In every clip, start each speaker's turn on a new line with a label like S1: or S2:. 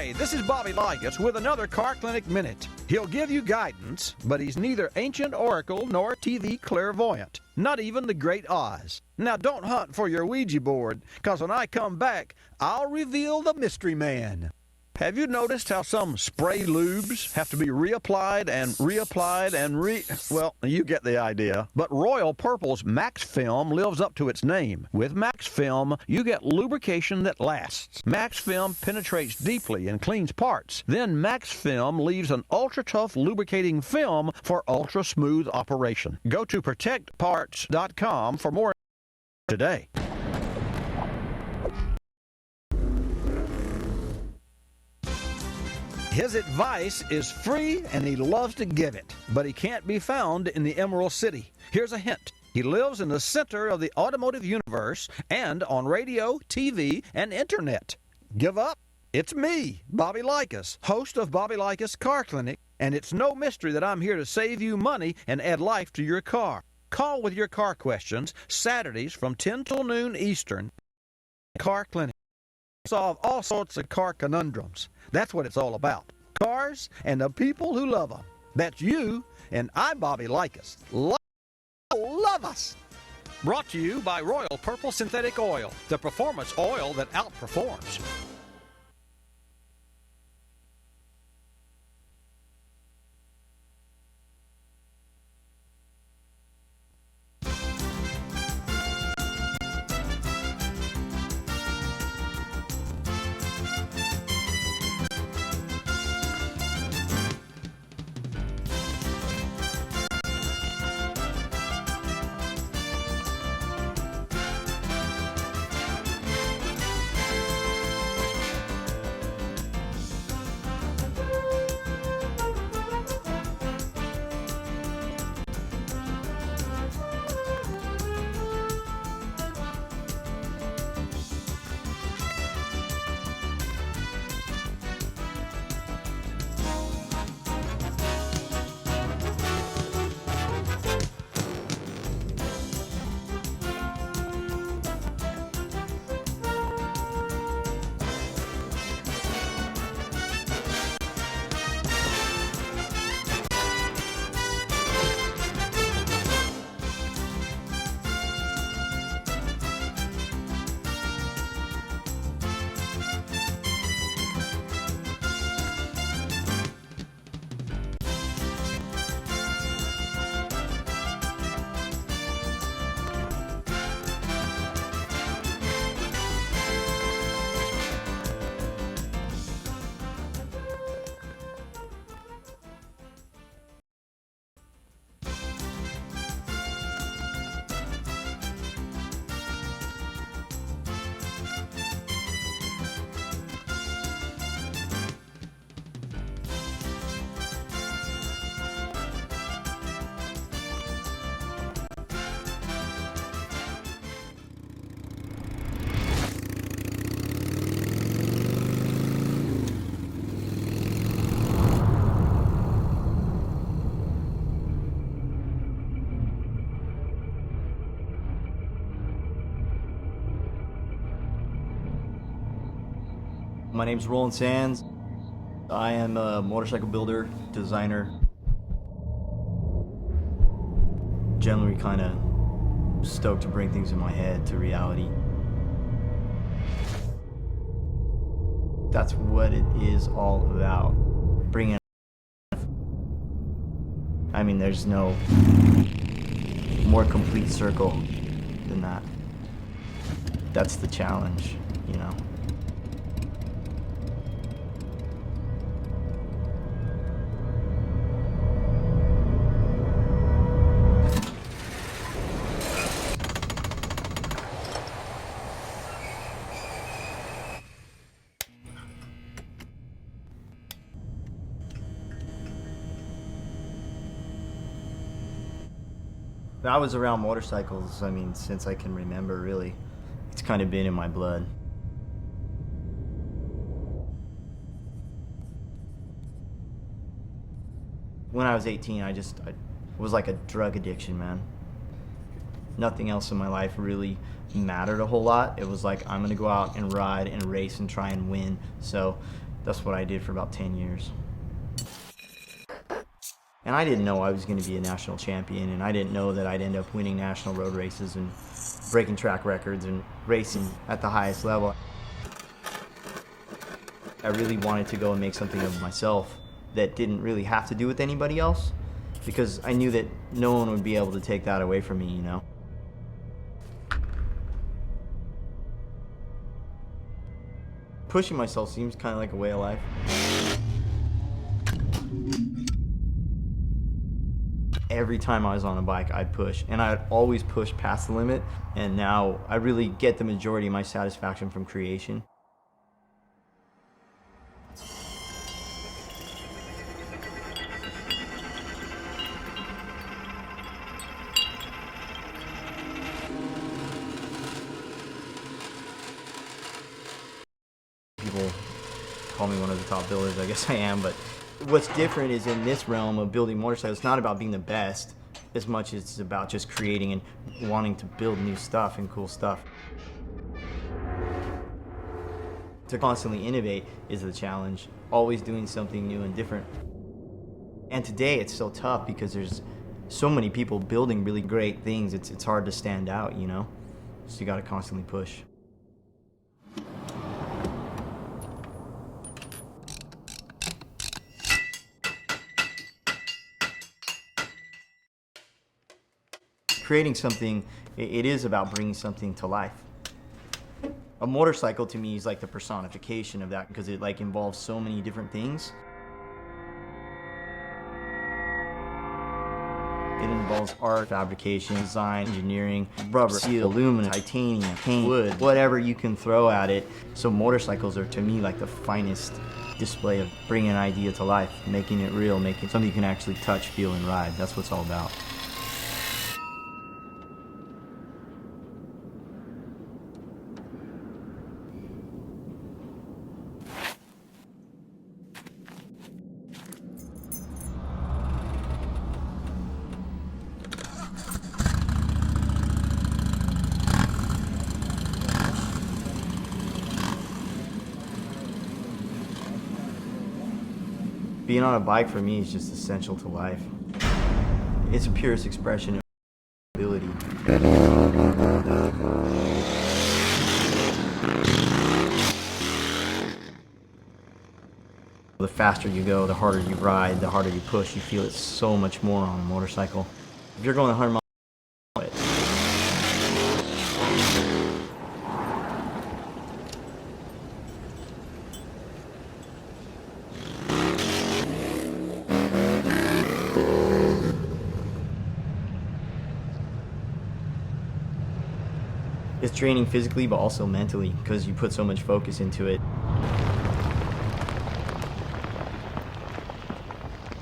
S1: Hi, this is Bobby Likis with another Car Clinic Minute. He'll give you guidance, but he's neither ancient oracle nor TV clairvoyant, not even the Great Oz. Now don't hunt for your Ouija board, because when I come back, I'll reveal the mystery man. Have you noticed how some spray lubes have to be reapplied and reapplied and well, you get the idea. But Royal Purple's Max Film lives up to its name. With Max Film, you get lubrication that lasts. Max Film penetrates deeply and cleans parts. Then Max Film leaves an ultra-tough lubricating film for ultra-smooth operation. Go to protectparts.com for more today. His advice is free and he loves to give it, but he can't be found in the Emerald City. Here's a hint. He lives in the center of the automotive universe and on radio, TV, and internet. Give up? It's me, Bobby Likis, host of Bobby Likis Car Clinic, and it's no mystery that I'm here to save you money and add life to your car. Call with your car questions Saturdays from 10 till noon Eastern. Car Clinic. Solve all sorts of car conundrums. That's what it's all about. Cars and the people who love them. That's you, and I'm Bobby Likis. Love us! Brought to you by Royal Purple Synthetic Oil, the performance oil that outperforms.
S2: My name's Roland Sands. I am a motorcycle builder, designer. Generally kind of stoked to bring things in my head to reality. That's what it is all about. Bringing, I mean, there's no more complete circle than that. That's the challenge, you know. I was around motorcycles, I mean, since I can remember, really. It's kind of been in my blood. When I was 18, it was like a drug addiction, man. Nothing else in my life really mattered a whole lot. It was like, I'm gonna go out and ride and race and try and win. So That's what I did for about 10 years. And I didn't know I was going to be a national champion, and I didn't know that I'd end up winning national road races and breaking track records and racing at the highest level. I really wanted to go and make something of myself that didn't really have to do with anybody else, because I knew that no one would be able to take that away from me, you know? Pushing myself seems kind of like a way of life. Every time I was on a bike, I'd push, and I'd always push past the limit, and now I really get the majority of my satisfaction from creation. People call me one of the top builders, I guess I am, but what's different is in this realm of building motorcycles, it's not about being the best as much as it's about just creating and wanting to build new stuff and cool stuff. To constantly innovate is the challenge, always doing something new and different. And today it's so tough because there's so many people building really great things, it's hard to stand out, you know? So you gotta constantly push. Creating something, it is about bringing something to life. A motorcycle to me is like the personification of that, because it like involves so many different things. It involves art, fabrication, design, engineering, rubber, steel, aluminum, titanium, paint, wood, whatever you can throw at it. So motorcycles are to me like the finest display of bringing an idea to life, making it real, making something you can actually touch, feel, and ride. That's what it's all about. Being on a bike for me is just essential to life. It's the purest expression of ability. The faster you go, the harder you ride, the harder you push, you feel it so much more on a motorcycle. If you're going 100 miles an hour, it's draining physically, but also mentally, because you put so much focus into it.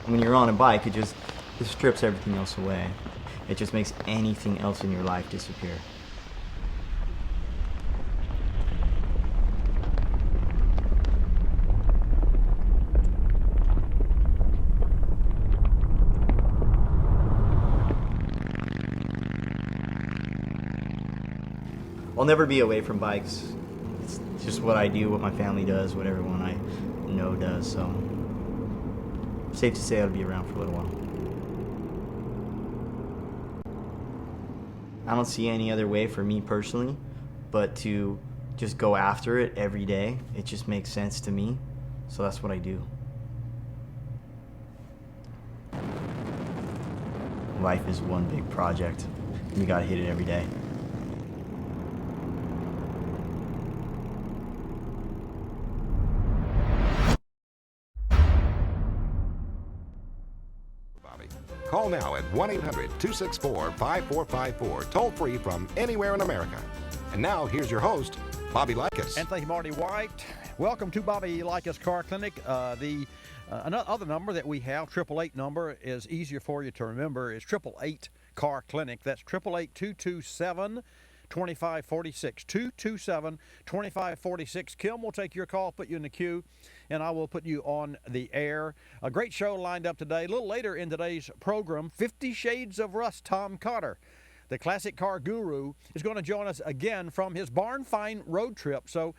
S2: When you're on a bike, it strips everything else away. It just makes anything else in your life disappear. I'll never be away from bikes. It's just what I do, what my family does, what everyone I know does, so safe to say I'll be around for a little while. I don't see any other way for me personally but to just go after it every day. It just makes sense to me, so that's what I do. Life is one big project, and you gotta hit it every day.
S3: Call now at 1-800-264-5454, toll free from anywhere in America. And now, here's your host, Bobby Likis.
S1: And thank you, Marty White. Welcome to Bobby Likis Car Clinic. The other number that we have, 888 number, is easier for you to remember. It's 888 Car Clinic. That's 888-227-2546. 227-2546. Kim will take your call, put you in the queue, and I will put you on the air. A great show lined up today. A little later in today's program, 50 Shades of Rust, Tom Cotter. the classic car guru, is going to join us again from his barn find road trip. So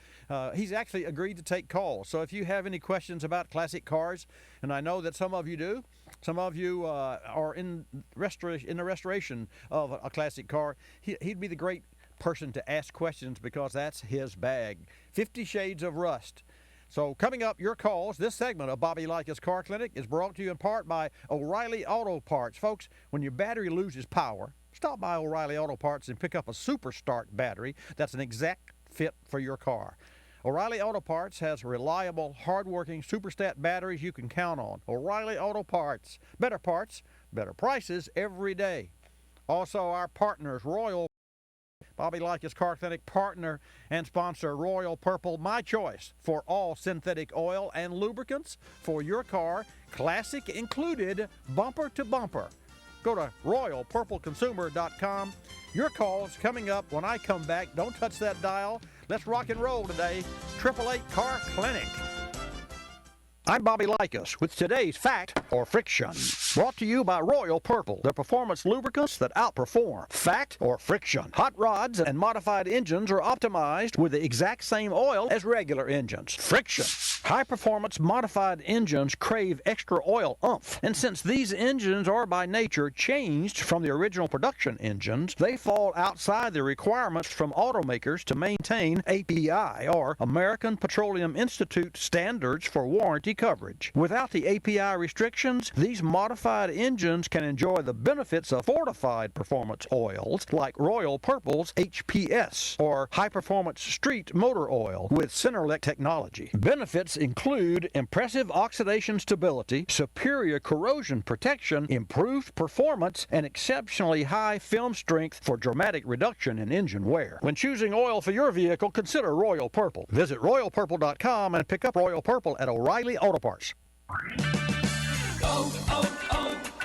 S1: he's actually agreed to take calls. So if you have any questions about classic cars, and I know that some of you do, some of you are in the restoration of a classic car, he'd be the great person to ask questions because that's his bag. 50 Shades of Rust. So coming up, your calls. This segment of Bobby Likis Car Clinic is brought to you in part by O'Reilly Auto Parts. Folks, when your battery loses power, stop by O'Reilly Auto Parts and pick up a Super Start battery that's an exact fit for your car. O'Reilly Auto Parts has reliable, hard-working Superstat batteries you can count on. O'Reilly Auto Parts. Better parts, better prices every day. Also, our partners, Bobby Likis Car Clinic partner and sponsor, Royal Purple, my choice for all synthetic oil and lubricants for your car, classic included, bumper to bumper. Go to royalpurpleconsumer.com. Your calls coming up when I come back. Don't touch that dial. Let's rock and roll today. 888 Car Clinic. I'm Bobby Likis with today's Fact or Friction. Brought to you by Royal Purple, the performance lubricants that outperform. Fact or Friction. Hot rods and modified engines are optimized with the exact same oil as regular engines. Friction. High-performance modified engines crave extra oil oomph, and since these engines are by nature changed from the original production engines, they fall outside the requirements from automakers to maintain API, or American Petroleum Institute standards for warranty coverage. Without the API restrictions, these modified engines can enjoy the benefits of fortified performance oils like Royal Purple's HPS, or high-performance street motor oil with Centerlink technology. Benefits include impressive oxidation stability, superior corrosion protection, improved performance, and exceptionally high film strength for dramatic reduction in engine wear. When choosing oil for your vehicle, consider Royal Purple. Visit royalpurple.com and pick up Royal Purple at O'Reilly Auto Parts.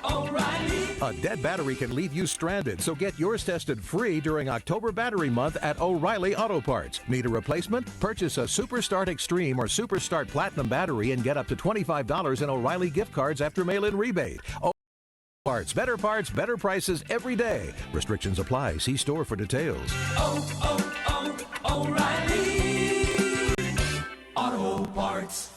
S4: O'Reilly. A dead battery can leave you stranded, so get yours tested free during October Battery Month at O'Reilly Auto Parts. Need a replacement? Purchase a Super Start Extreme or Super Start Platinum battery and get up to $25 in O'Reilly gift cards after mail-in rebate. Parts, better prices every day. Restrictions apply. See store for details.
S5: O'Reilly Auto Parts.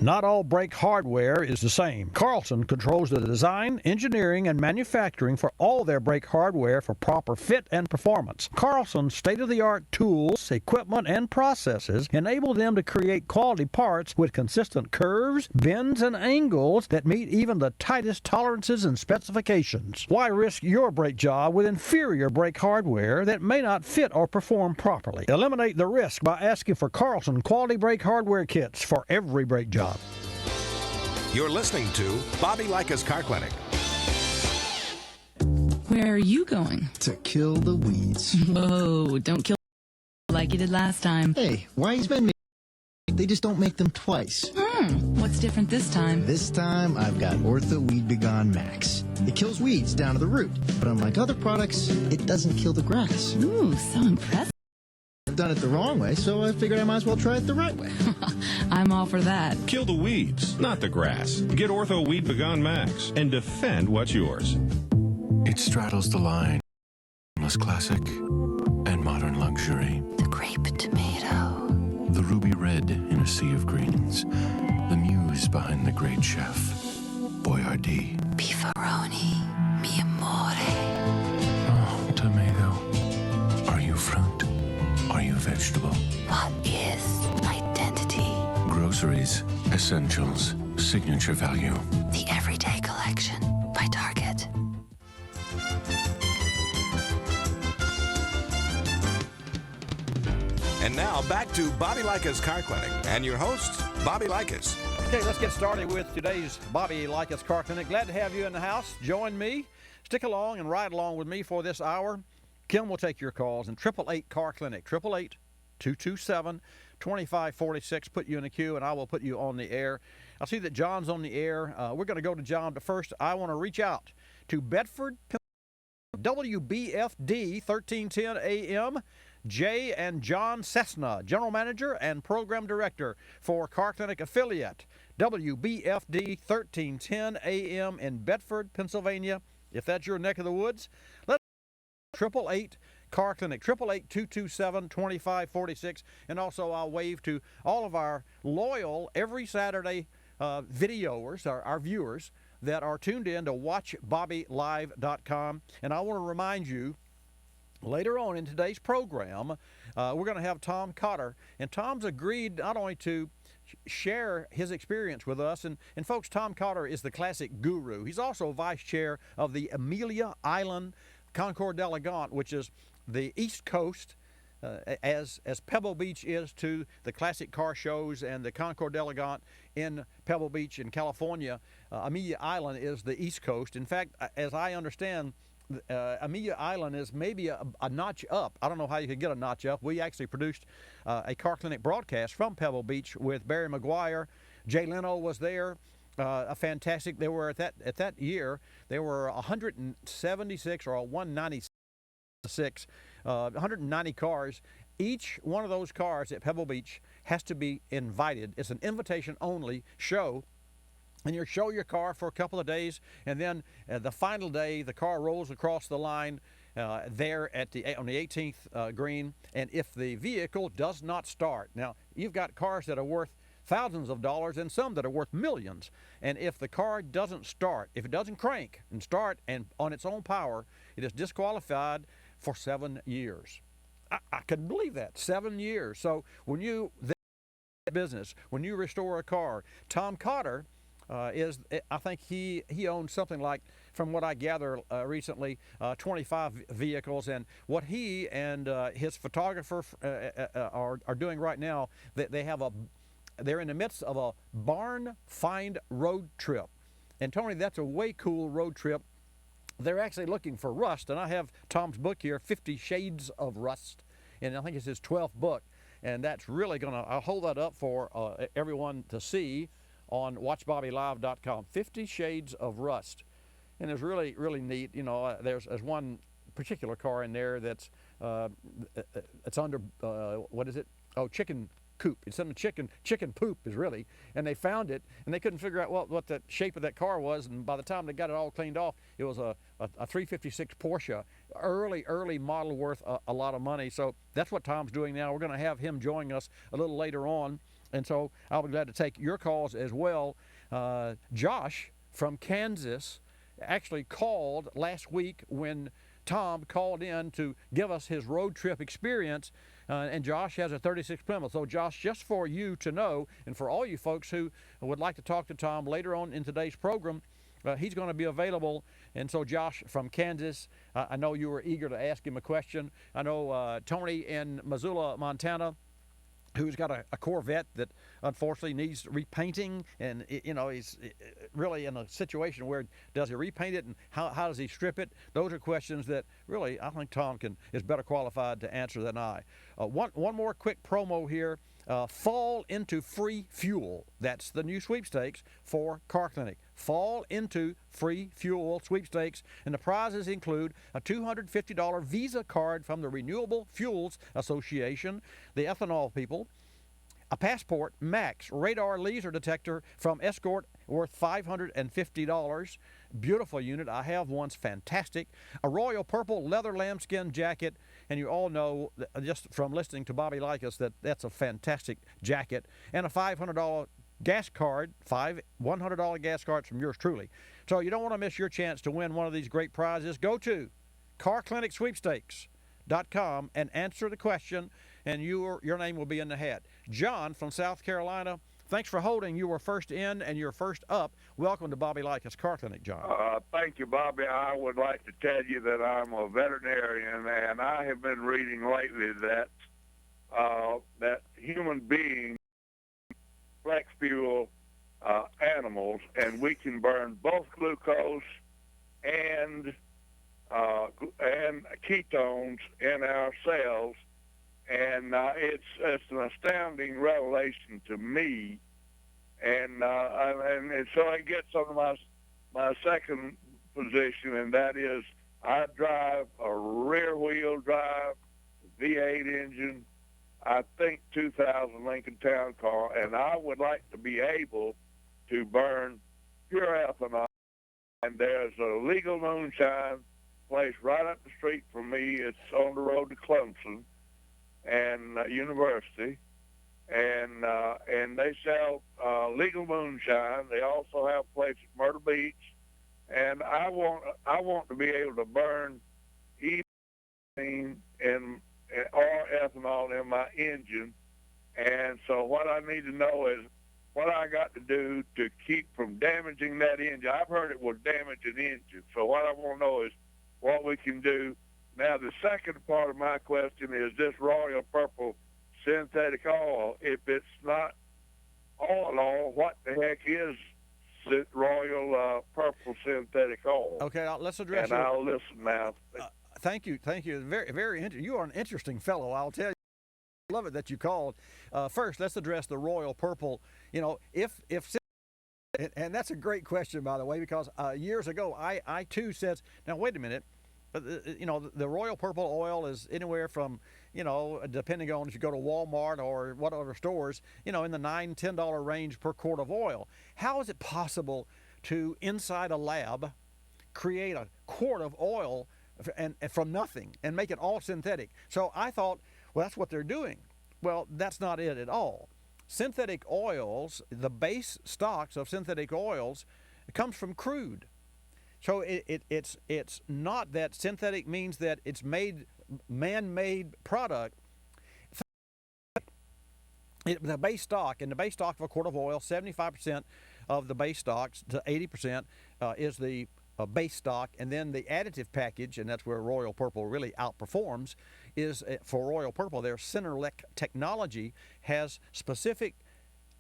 S1: Not all brake hardware is the same. Carlson controls the design, engineering, and manufacturing for all their brake hardware for proper fit and performance. Carlson's state-of-the-art tools, equipment, and processes enable them to create quality parts with consistent curves, bends, and angles that meet even the tightest tolerances and specifications. Why risk your brake job with inferior brake hardware that may not fit or perform properly? Eliminate the risk by asking for Carlson quality brake hardware kits for every brake job.
S3: You're listening to Bobby Likis Car Clinic.
S6: Where are you going?
S7: To kill the weeds.
S6: Whoa, don't kill like you did last time.
S7: Hey, why you been making? They just don't make them twice.
S6: What's different this time?
S7: This time, I've got Ortho Weed Begone Max. It kills weeds down to the root, but unlike other products, it doesn't kill the grass.
S6: Ooh, so impressive.
S7: I've done it the wrong way, so I figured I might as well try it the right way.
S6: I'm all for that.
S8: Kill the weeds, not the grass. Get Ortho Weed Begone Max and defend what's yours.
S9: It straddles the line. Timeless classic and modern luxury.
S10: The grape tomato.
S9: The ruby red in a sea of greens. The muse behind the great chef, Boyardee.
S10: Beefaroni. Mi amore.
S9: Oh, tomato. Are you fruit? Are you vegetable?
S10: What is identity?
S9: Groceries, essentials, signature value.
S10: The Everyday Collection by Target.
S3: And now back to Bobby Likis Car Clinic and your host, Bobby Likis.
S1: Okay, let's get started with today's Bobby Likis Car Clinic. Glad to have you in the house. Join me. Stick along and ride along with me for this hour. Kim will take your calls in 888 Car Clinic, 888-227-2546. Put you in the queue, and I will put you on the air. I see that John's on the air. We're going to go to John, but first I want to reach out to Bedford, WBFD 1310 AM. Jay and John Cessna, General Manager and Program Director for Car Clinic Affiliate, WBFD 1310 AM in Bedford, Pennsylvania. If that's your neck of the woods, 888 Car Clinic, 888-227-2546. And also I'll wave to all of our loyal every Saturday videoers, our viewers that are tuned in to watchbobbylive.com. And I want to remind you, later on in today's program, we're going to have Tom Cotter. And Tom's agreed not only to share his experience with us, and folks, Tom Cotter is the classic guru. He's also vice chair of the Amelia Island Concours d'Elegant, which is the East Coast, as Pebble Beach is to the classic car shows and the Concours d'Elegant in Pebble Beach in California. Amelia Island is the East Coast. In fact, as I understand, Amelia Island is maybe a notch up. I don't know how you could get a notch up. We actually produced a Car Clinic broadcast from Pebble Beach with Barry McGuire. Jay Leno was there. A fantastic. They were at that year. There were 176 or 196, 190 cars. Each one of those cars at Pebble Beach has to be invited. It's an invitation-only show. And you show your car for a couple of days, and then the final day, the car rolls across the line there on the 18th green. And if the vehicle does not start, now you've got cars that are worth thousands of dollars and some that are worth millions. And if the car doesn't start, if it doesn't crank and start and on its own power, it is disqualified for 7 years. I couldn't believe that, 7 years. So when you business, when you restore a car, Tom Cotter. I think he owns something like, from what I gather recently, 25 vehicles. And what he and his photographer are doing right now, they're in the midst of a barn find road trip. And Tony, that's a way cool road trip. They're actually looking for rust, and I have Tom's book here, 50 Shades of Rust, and I think it's his 12th book. And that's really I'll hold that up for everyone to see on watchbobbylive.com. 50 Shades of Rust. And it's really, really neat. You know, there's one particular car in there that's it's under, what is it? Oh, chicken coop. It's in the chicken poop is really. And they found it, and they couldn't figure out what the shape of that car was. And by the time they got it all cleaned off, it was a 356 Porsche, early model worth a lot of money. So that's what Tom's doing now. We're going to have him join us a little later on. And so I'll be glad to take your calls as well. Josh from Kansas actually called last week when Tom called in to give us his road trip experience. And Josh has a 36 Plymouth. So Josh, just for you to know, and for all you folks who would like to talk to Tom later on in today's program, he's going to be available. And so Josh from Kansas, I know you were eager to ask him a question. I know Tony in Missoula, Montana, who's got a Corvette that unfortunately needs repainting, and he's really in a situation where does he repaint it and how does he strip it? Those are questions that really I think Tom is better qualified to answer than I. One more quick promo here. Fall into free fuel. That's the new sweepstakes for Car Clinic. Fall into free fuel sweepstakes, and the prizes include a $250 Visa card from the Renewable Fuels Association, the ethanol people, a Passport Max radar laser detector from Escort worth $550. Beautiful unit. I have one. It's fantastic. A Royal Purple leather lambskin jacket. And you all know, just from listening to Bobby Likis, that's a fantastic jacket. And a $500 gas card, $100 gas cards from yours truly. So you don't want to miss your chance to win one of these great prizes. Go to carclinicsweepstakes.com and answer the question, and your name will be in the hat. John from South Carolina, thanks for holding. You were first in and you're first up. Welcome to Bobby Likis Car Clinic, John.
S11: Thank you, Bobby. I would like to tell you that I'm a veterinarian, and I have been reading lately that human beings flex fuel animals, and we can burn both glucose and ketones in our cells. And it's an astounding revelation to me, and so I get on my second position, and that is I drive a rear-wheel drive V8 engine, I think 2000 Lincoln Town Car, and I would like to be able to burn pure ethanol. And there's a legal moonshine place right up the street from me. It's on the road to Clemson and University, and they sell legal moonshine. They also have a place at Myrtle Beach, and I want to be able to burn ethane or ethanol in my engine. And so what I need to know is what I got to do to keep from damaging that engine. I've heard it will damage an engine. So what I want to know is what we can do. Now, the second part of my question is this Royal Purple synthetic oil. If it's not oil, what the heck is Royal Purple synthetic oil?
S1: Okay, let's address
S11: and I'll listen now.
S1: Thank you. Very, very interesting. You are an interesting fellow, I'll tell you. Love it that you called. First, let's address the Royal Purple. You know, if and that's a great question, by the way, because years ago I too said, now wait a minute, you know, the Royal Purple oil is anywhere from, you know, depending on if you go to Walmart or what other stores, you know, in the $9-10 range per quart of oil. How is it possible to inside a lab create a quart of oil and from nothing and make it all synthetic? So I thought, well, that's what they're doing. Well, that's not it at all. Synthetic oils, the base stocks of synthetic oils, it comes from crude. So it's not that synthetic means that it's made man-made product. The base stock, and the base stock of a quart of oil, 75% of the base stocks to 80% is the base stock, and then the additive package, and that's where Royal Purple really outperforms, is for Royal Purple, their Cinerlec technology has specific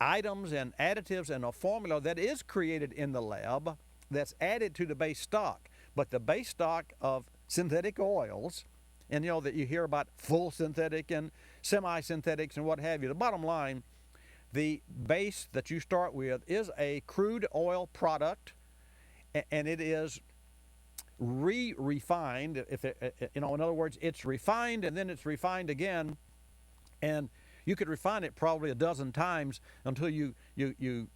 S1: items and additives and a formula that is created in the lab that's added to the base stock. But the base stock of synthetic oils, and you know that you hear about full synthetic and semi-synthetics and what have you, the bottom line, the base that you start with is a crude oil product, and it is refined. You know, in other words, it's refined and then it's refined again, and you could refine it probably a dozen times until you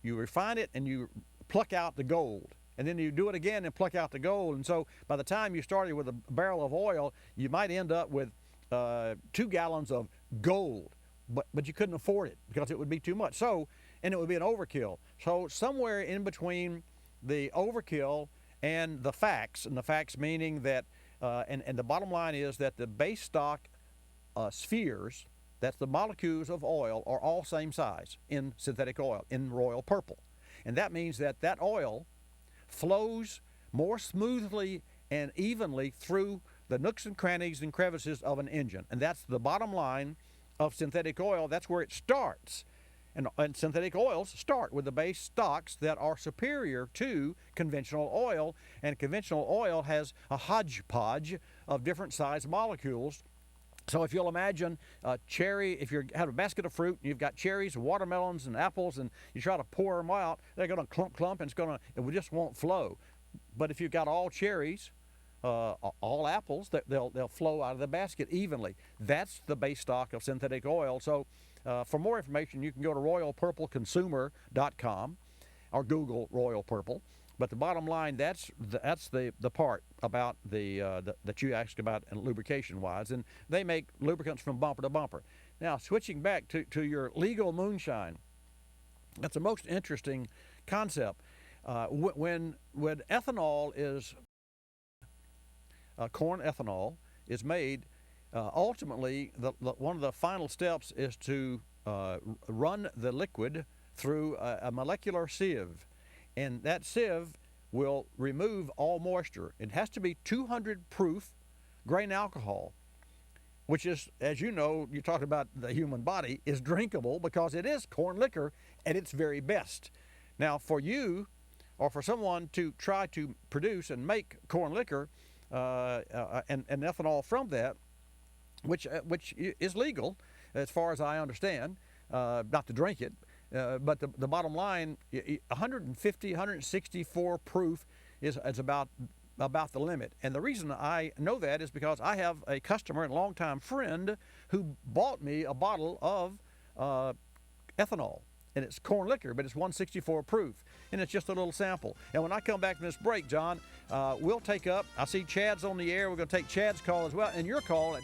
S1: refine it and you pluck out the gold, and then you do it again and pluck out the gold. And so by the time you started with a barrel of oil, you might end up with 2 gallons of gold, but you couldn't afford it because it would be too much. So, and it would be an overkill. So somewhere in between the overkill and the facts meaning that, and the bottom line is that the base stock spheres, that's the molecules of oil, are all same size in synthetic oil, in Royal Purple. And that means that that oil flows more smoothly and evenly through the nooks and crannies and crevices of an engine. And that's the bottom line of synthetic oil. That's where it starts. And synthetic oils start with the base stocks that are superior to conventional oil, and conventional oil has a hodgepodge of different size molecules. So if you'll imagine cherry, if you have a basket of fruit, and you've got cherries, watermelons, and apples, and you try to pour them out, they're going to clump, and it just won't flow. But if you've got all cherries, all apples, they'll flow out of the basket evenly. That's the base stock of synthetic oil. So for more information, you can go to royalpurpleconsumer.com or Google Royal Purple. But the bottom line, that's the part about that you asked about lubrication-wise, and they make lubricants from bumper to bumper. Now, switching back to your legal moonshine, that's the most interesting concept. When ethanol is corn ethanol is made, ultimately one of the final steps is to run the liquid through a molecular sieve. And that sieve will remove all moisture. It has to be 200 proof grain alcohol, which is, as you know, you talked about the human body, is drinkable because it is corn liquor at its very best. Now, for you or for someone to try to produce and make corn liquor and ethanol from that, which is legal as far as I understand, not to drink it, but the bottom line, 150, 164 proof is about the limit. And the reason I know that is because I have a customer and longtime friend who bought me a bottle of ethanol, and it's corn liquor, but it's 164 proof, and it's just a little sample. And when I come back from this break, John, we'll take up, I see Chad's on the air, we're going to take Chad's call as well, and your call at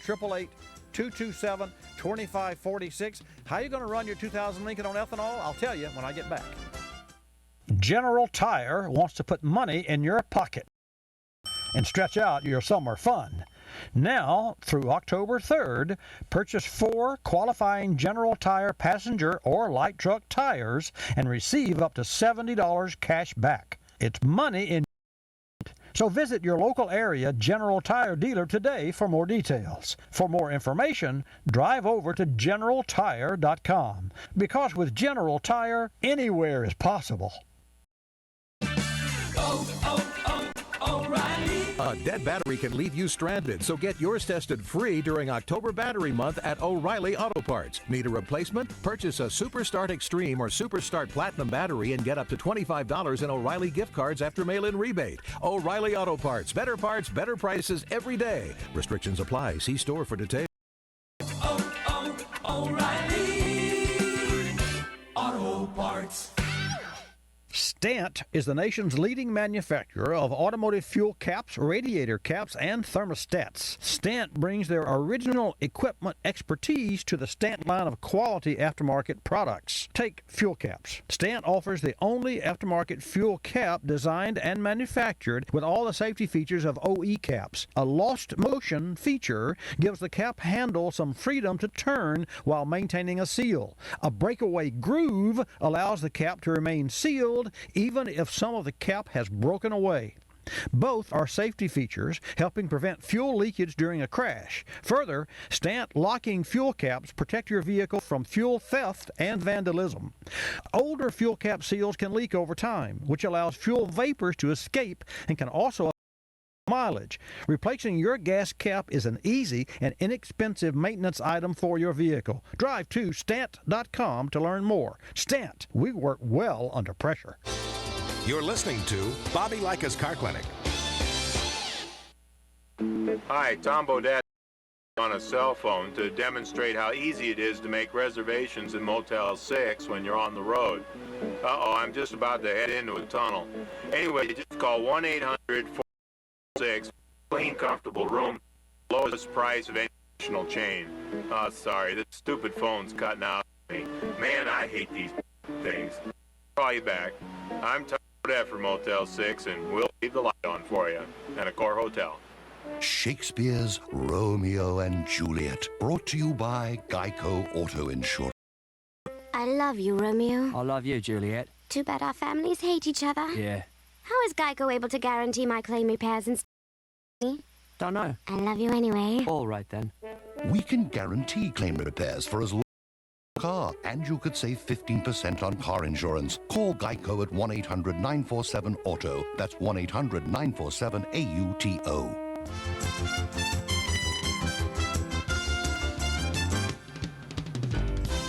S1: 888-227-2546. How are you going to run your 2000 Lincoln on ethanol? I'll tell you when I get back. General Tire wants to put money in your pocket and stretch out your summer fun. Now, through October 3rd, purchase 4 qualifying General Tire passenger or light truck tires and receive up to $70 cash back. It's money in. So visit your local area General Tire dealer today for more details. For more information, drive over to GeneralTire.com. Because with General Tire, anywhere is possible.
S5: O'Reilly.
S4: A dead battery can leave you stranded, so get yours tested free during October Battery Month at O'Reilly Auto Parts. Need a replacement? Purchase a Super Start Extreme or Super Start Platinum battery and get up to $25 in O'Reilly gift cards after mail-in rebate. O'Reilly Auto Parts. Better parts, better prices every day. Restrictions apply. See store for details.
S5: O'Reilly Auto Parts.
S1: Stant is the nation's leading manufacturer of automotive fuel caps, radiator caps, and thermostats. Stant brings their original equipment expertise to the Stant line of quality aftermarket products. Take fuel caps. Stant offers the only aftermarket fuel cap designed and manufactured with all the safety features of OE caps. A lost motion feature gives the cap handle some freedom to turn while maintaining a seal. A breakaway groove allows the cap to remain sealed even if some of the cap has broken away. Both are safety features, helping prevent fuel leakage during a crash. Further, Stant locking fuel caps protect your vehicle from fuel theft and vandalism. Older fuel cap seals can leak over time, which allows fuel vapors to escape and can also mileage. Replacing your gas cap is an easy and inexpensive maintenance item for your vehicle. Drive to Stant.com to learn more. Stant, we work well under pressure.
S3: You're listening to Bobby Likis Car Clinic.
S12: Hi, Tom Bodette on a cell phone to demonstrate how easy it is to make reservations in Motel 6 when you're on the road. Uh-oh, I'm just about to head into a tunnel. Anyway, you just call 1-800-446, clean, comfortable room, lowest price of any national chain. Oh, sorry, this stupid phone's cutting out on me. Man, I hate these things. Call you back. I'm Tom Bodette for Motel 6, and we'll leave the light on for you at a Core Hotel.
S13: Shakespeare's Romeo and Juliet, brought to you by Geico Auto Insurance.
S14: I love you, Romeo.
S15: I love you, Juliet.
S14: Too bad our families hate each other.
S15: Yeah.
S14: How is Geico able to guarantee my claim repairs and
S15: Don't know.
S14: I love you anyway.
S15: All right, then.
S13: We can guarantee claim repairs for as long as car, and you could save 15% on car insurance. Call Geico at 1-800-947-AUTO. That's 1-800-947-AUTO.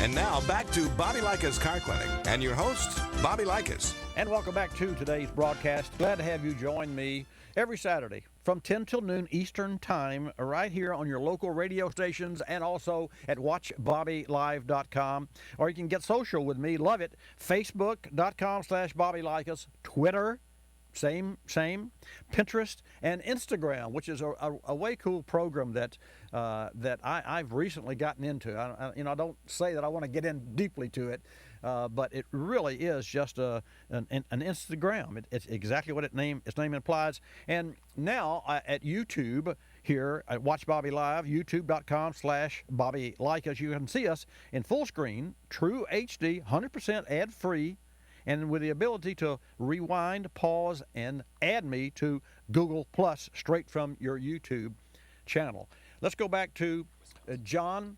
S3: And now back to Bobby Likis Car Clinic and your host, Bobby Likis.
S1: And welcome back to today's broadcast. Glad to have you join me every Saturday from 10 till noon Eastern Time right here on your local radio stations and also at watchbobbylive.com. Or you can get social with me. Love it. Facebook.com/BobbyLikis. Twitter. Same. Pinterest and Instagram, which is a way cool program that I've recently gotten into. I don't say that I want to get in deeply to it, but it really is just an Instagram. It's exactly what its name implies. And now at YouTube here at Watch Bobby Live, youtube.com/BobbyLikis, you can see us in full screen, true HD, 100% ad-free, and with the ability to rewind, pause, and add me to Google Plus straight from your YouTube channel. Let's go back to John.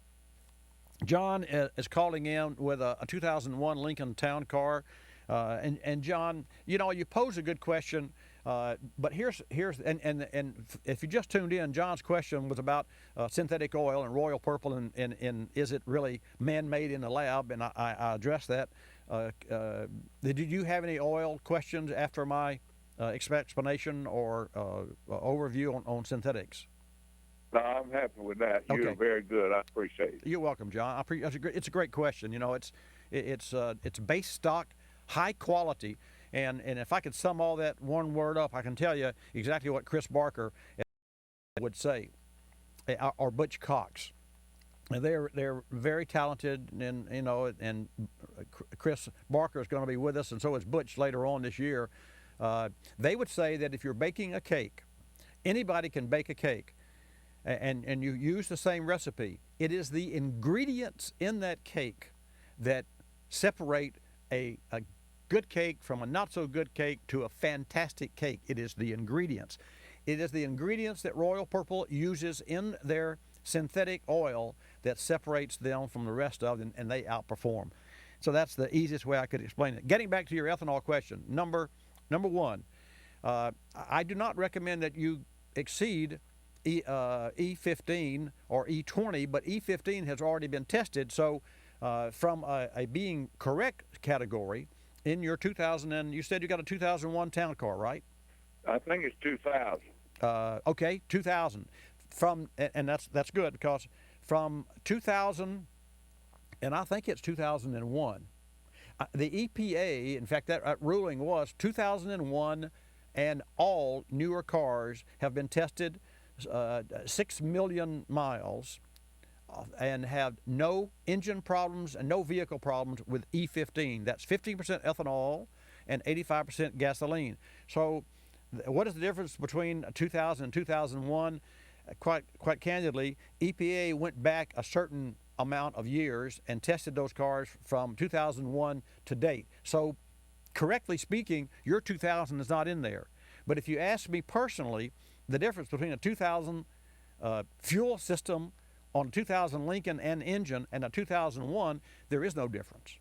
S1: John is calling in with a 2001 Lincoln Town Car. And John, you pose a good question, but here's and if you just tuned in, John's question was about synthetic oil and royal purple and is it really man-made in the lab? And I addressed that. Did you have any oil questions after my explanation or overview on synthetics?
S11: No, I'm happy with that. You're
S1: Okay.
S11: very good. I appreciate it.
S1: You're welcome, John. It's a great question. You know, it's base stock, high quality, and if I could sum all that one word up, I can tell you exactly what Chris Barker would say, or Butch Cox. They're very talented, and and Chris Barker is going to be with us, and so is Butch later on this year. They would say that if you're baking a cake, anybody can bake a cake, and you use the same recipe. It is the ingredients in that cake that separate a good cake from a not so good cake to a fantastic cake. It is the ingredients. It is the ingredients that Royal Purple uses in their synthetic oil that separates them from the rest of them, and they outperform. So that's the easiest way I could explain it. Getting back to your ethanol question, number one, I do not recommend that you exceed E15 or E20, but E15 has already been tested. So from a being correct category in your 2000, and you said you got a 2001 town car, right?
S11: I think it's 2000.
S1: Okay, 2000. And that's good, because from 2000, and I think it's 2001, the EPA, in fact, that ruling was 2001, and all newer cars have been tested 6 million miles and have no engine problems and no vehicle problems with E15. That's 15% ethanol and 85% gasoline. So what is the difference between 2000 and 2001? Quite candidly, EPA went back a certain amount of years and tested those cars from 2001 to date. So correctly speaking, your 2000 is not in there. But if you ask me personally, the difference between a 2000 fuel system on a 2000 Lincoln and engine and a 2001, there is no difference.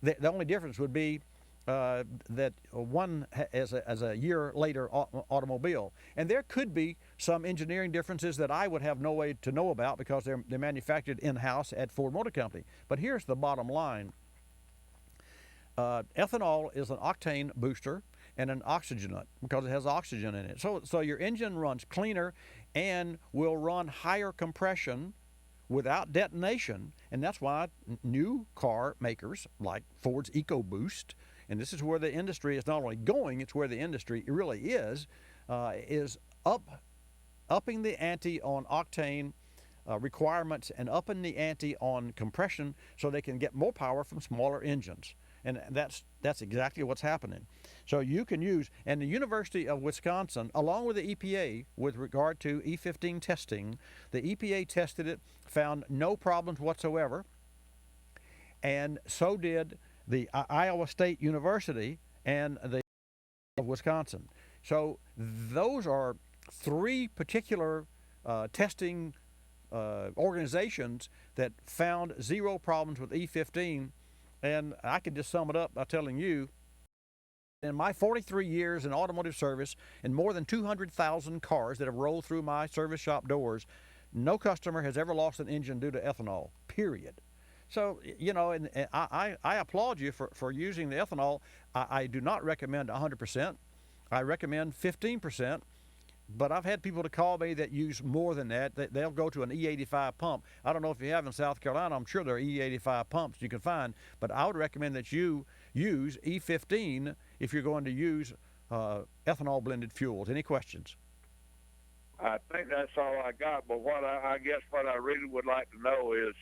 S1: The only difference would be that one as a year later automobile. And there could be some engineering differences that I would have no way to know about, because they're manufactured in-house at Ford Motor Company. But here's the bottom line. Ethanol is an octane booster and an oxygenant because it has oxygen in it. So your engine runs cleaner and will run higher compression without detonation, and that's why new car makers like Ford's EcoBoost, and this is where the industry is not only going, it's where the industry really is upping the ante on octane requirements and upping the ante on compression so they can get more power from smaller engines. And that's exactly what's happening. So you can use, and the University of Wisconsin, along with the EPA, with regard to E15 testing, the EPA tested it, found no problems whatsoever, and so did the Iowa State University and the of Wisconsin. So those are three particular testing organizations that found zero problems with E15. And I could just sum it up by telling you, in my 43 years in automotive service and more than 200,000 cars that have rolled through my service shop doors, no customer has ever lost an engine due to ethanol, period. So, and I applaud you for using the ethanol. I do not recommend 100%. I recommend 15%. But I've had people to call me that use more than that. They'll go to an E85 pump. I don't know if you have in South Carolina. I'm sure there are E85 pumps you can find. But I would recommend that you use E15 if you're going to use ethanol blended fuels. Any questions?
S11: I think that's all I got. But I guess what I really would like to know is,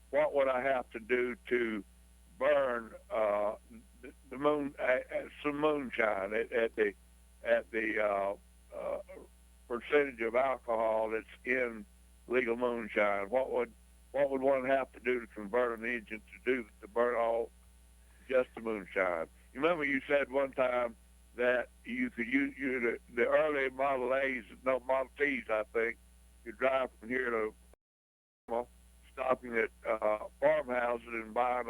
S11: what would I have to do to burn the moon, some moonshine at the percentage of alcohol that's in legal moonshine? What would one have to do to convert an engine to burn all just the moonshine? You remember you said one time that you could use the early Model A's, no Model T's, I think. You drive from here to stopping at farmhouses and buying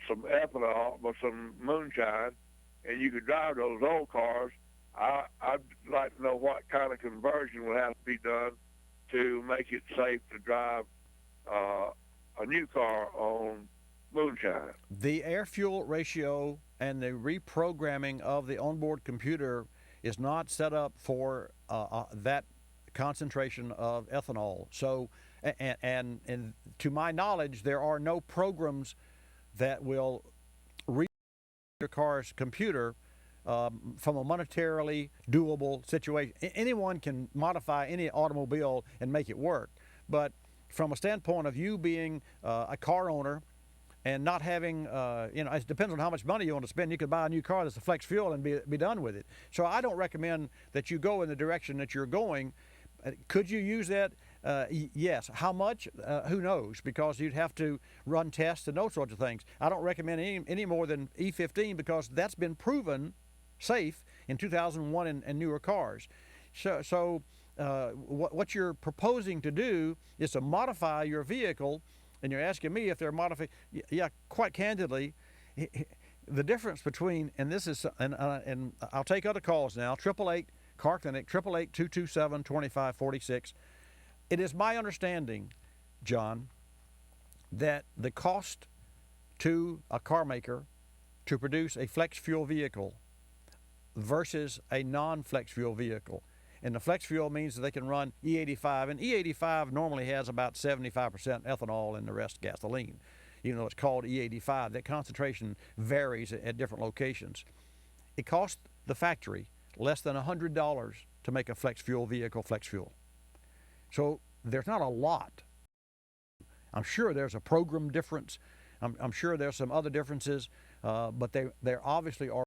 S11: some ethanol or some moonshine, and you could drive those old cars. I'd like to know what kind of conversion would have to be done to make it safe to drive a new car on moonshine.
S1: The air-fuel ratio and the reprogramming of the onboard computer is not set up for that concentration of ethanol. So, and to my knowledge, there are no programs that will read your car's computer from a monetarily doable situation. Anyone can modify any automobile and make it work, but from a standpoint of you being a car owner and not having, it depends on how much money you want to spend. You could buy a new car that's a flex fuel and be done with it. So I don't recommend that you go in the direction that you're going. Could you use that? Yes. How much? Who knows? Because you'd have to run tests and those sorts of things. I don't recommend any more than E15 because that's been proven safe in 2001 and newer cars. So what you're proposing to do is to modify your vehicle, and you're asking me if they're modified. Yeah, quite candidly, the difference between, and this is, and I'll take other calls now, 888 Car Clinic, 888-227-2546. It is my understanding, John, that the cost to a car maker to produce a flex fuel vehicle versus a non-flex fuel vehicle, and the flex fuel means that they can run E85, and E85 normally has about 75% ethanol and the rest gasoline. Even though it's called E85, that concentration varies at different locations. It costs the factory less than $100 to make a flex fuel vehicle flex fuel. So there's not a lot. I'm sure there's a program difference. I'm sure there's some other differences, but there obviously are.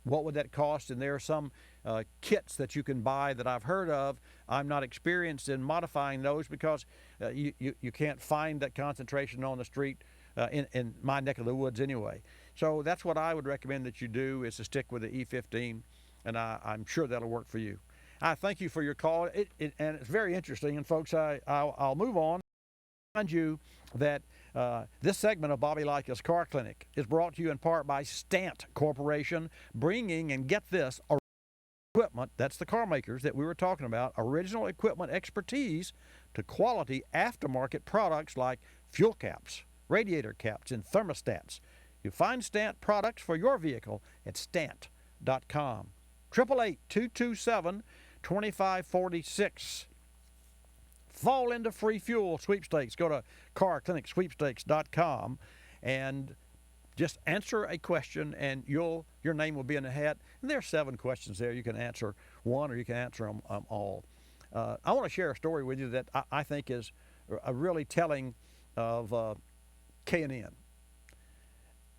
S1: What would that cost? And there are some kits that you can buy that I've heard of. I'm not experienced in modifying those because you can't find that concentration on the street in my neck of the woods anyway. So that's what I would recommend that you do, is to stick with the E15, and I'm sure that'll work for you. I thank you for your call, and it's very interesting. And folks, I'll move on. Remind you that this segment of Bobby Likis Car Clinic is brought to you in part by Stant Corporation, bringing, and get this, equipment, that's the car makers that we were talking about, original equipment expertise to quality aftermarket products like fuel caps, radiator caps, and thermostats. You find Stant products for your vehicle at stant.com. 888-227-2546. Fall into free fuel sweepstakes. Go to carclinicsweepstakes.com and just answer a question, and your name will be in the hat. And there are 7 questions there. You can answer one, or you can answer them all. I want to share a story with you that I think is a really telling of K&N.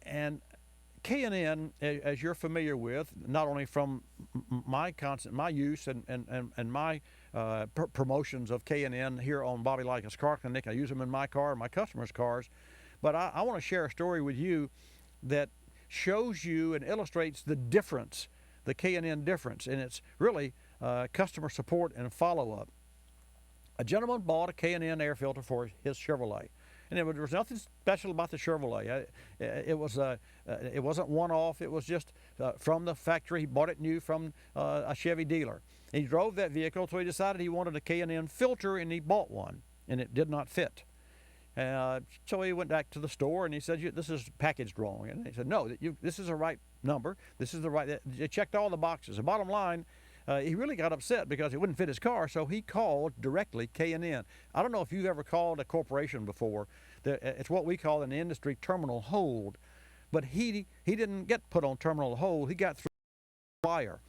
S1: And K&N, as you're familiar with, not only from my use and my promotions of K&N here on Bobby Likis Car Clinic. I use them in my car and my customers' cars. But I want to share a story with you that shows you and illustrates the difference, the K&N difference, and it's really customer support and follow-up. A gentleman bought a K&N air filter for his Chevrolet. And there was nothing special about the Chevrolet. It wasn't one-off. It was just from the factory. He bought it new from a Chevy dealer. He drove that vehicle, so he decided he wanted a K&N filter, and he bought one, and it did not fit. So he went back to the store, and he said, "This is packaged wrong." And he said, "No, this is the right number. This is the right." They checked all the boxes. The bottom line, he really got upset because it wouldn't fit his car, so he called directly K&N. I don't know if you've ever called a corporation before. It's what we call in the industry terminal hold. But he didn't get put on terminal hold. He got through a supplier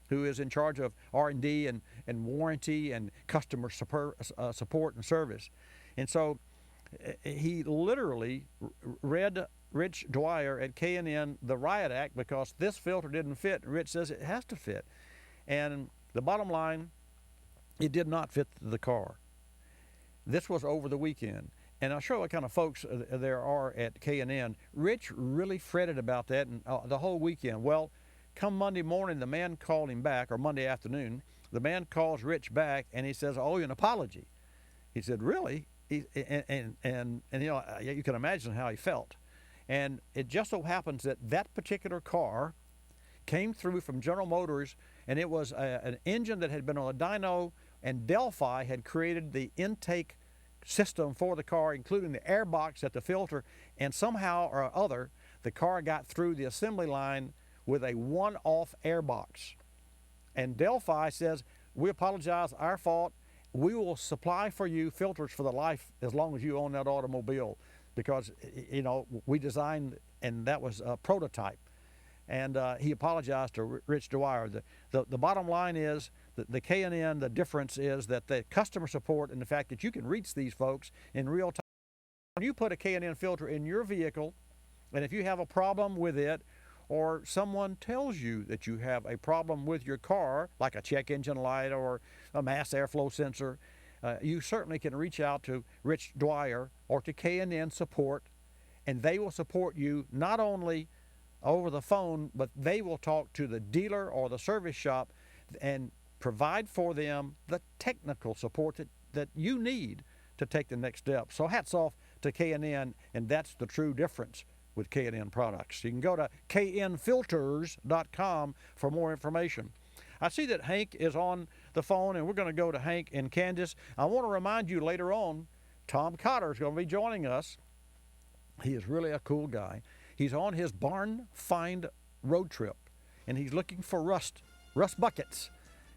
S1: who is in charge of R&D and warranty and customer support and service. And so he literally read Rich Dwyer at K&N the riot act because this filter didn't fit, and Rich says it has to fit. And the bottom line, it did not fit the car. This was over the weekend. And I'll show you what kind of folks there are at K&N. Rich really fretted about that and the whole weekend. Well, come Monday morning, the man called him back, or Monday afternoon. The man calls Rich back, and he says, "I owe you an apology." He said, "Really?" And you know, you can imagine how he felt. And it just so happens that that particular car came through from General Motors, and it was an engine that had been on a dyno, and Delphi had created the intake system for the car, including the air box at the filter, and somehow or other, the car got through the assembly line with a one-off air box. And Delphi says, we apologize, our fault. We will supply for you filters for the life as long as you own that automobile, because, you know, we designed, and that was a prototype. And he apologized to Rich Dwyer. The bottom line is that the K&N, the difference is that the customer support and the fact that you can reach these folks in real time. When you put a K&N filter in your vehicle, and if you have a problem with it, or someone tells you that you have a problem with your car, like a check engine light or a mass airflow sensor, you certainly can reach out to Rich Dwyer or to K&N support, and they will support you not only over the phone, but they will talk to the dealer or the service shop and provide for them the technical support that you need to take the next step. So hats off to K&N, and that's the true difference with K&N products. You can go to knfilters.com for more information. I see that Hank is on the phone, and we're going to go to Hank in Kansas. I want to remind you later on, Tom Cotter is going to be joining us. He is really a cool guy. He's on his barn find road trip, and he's looking for rust buckets,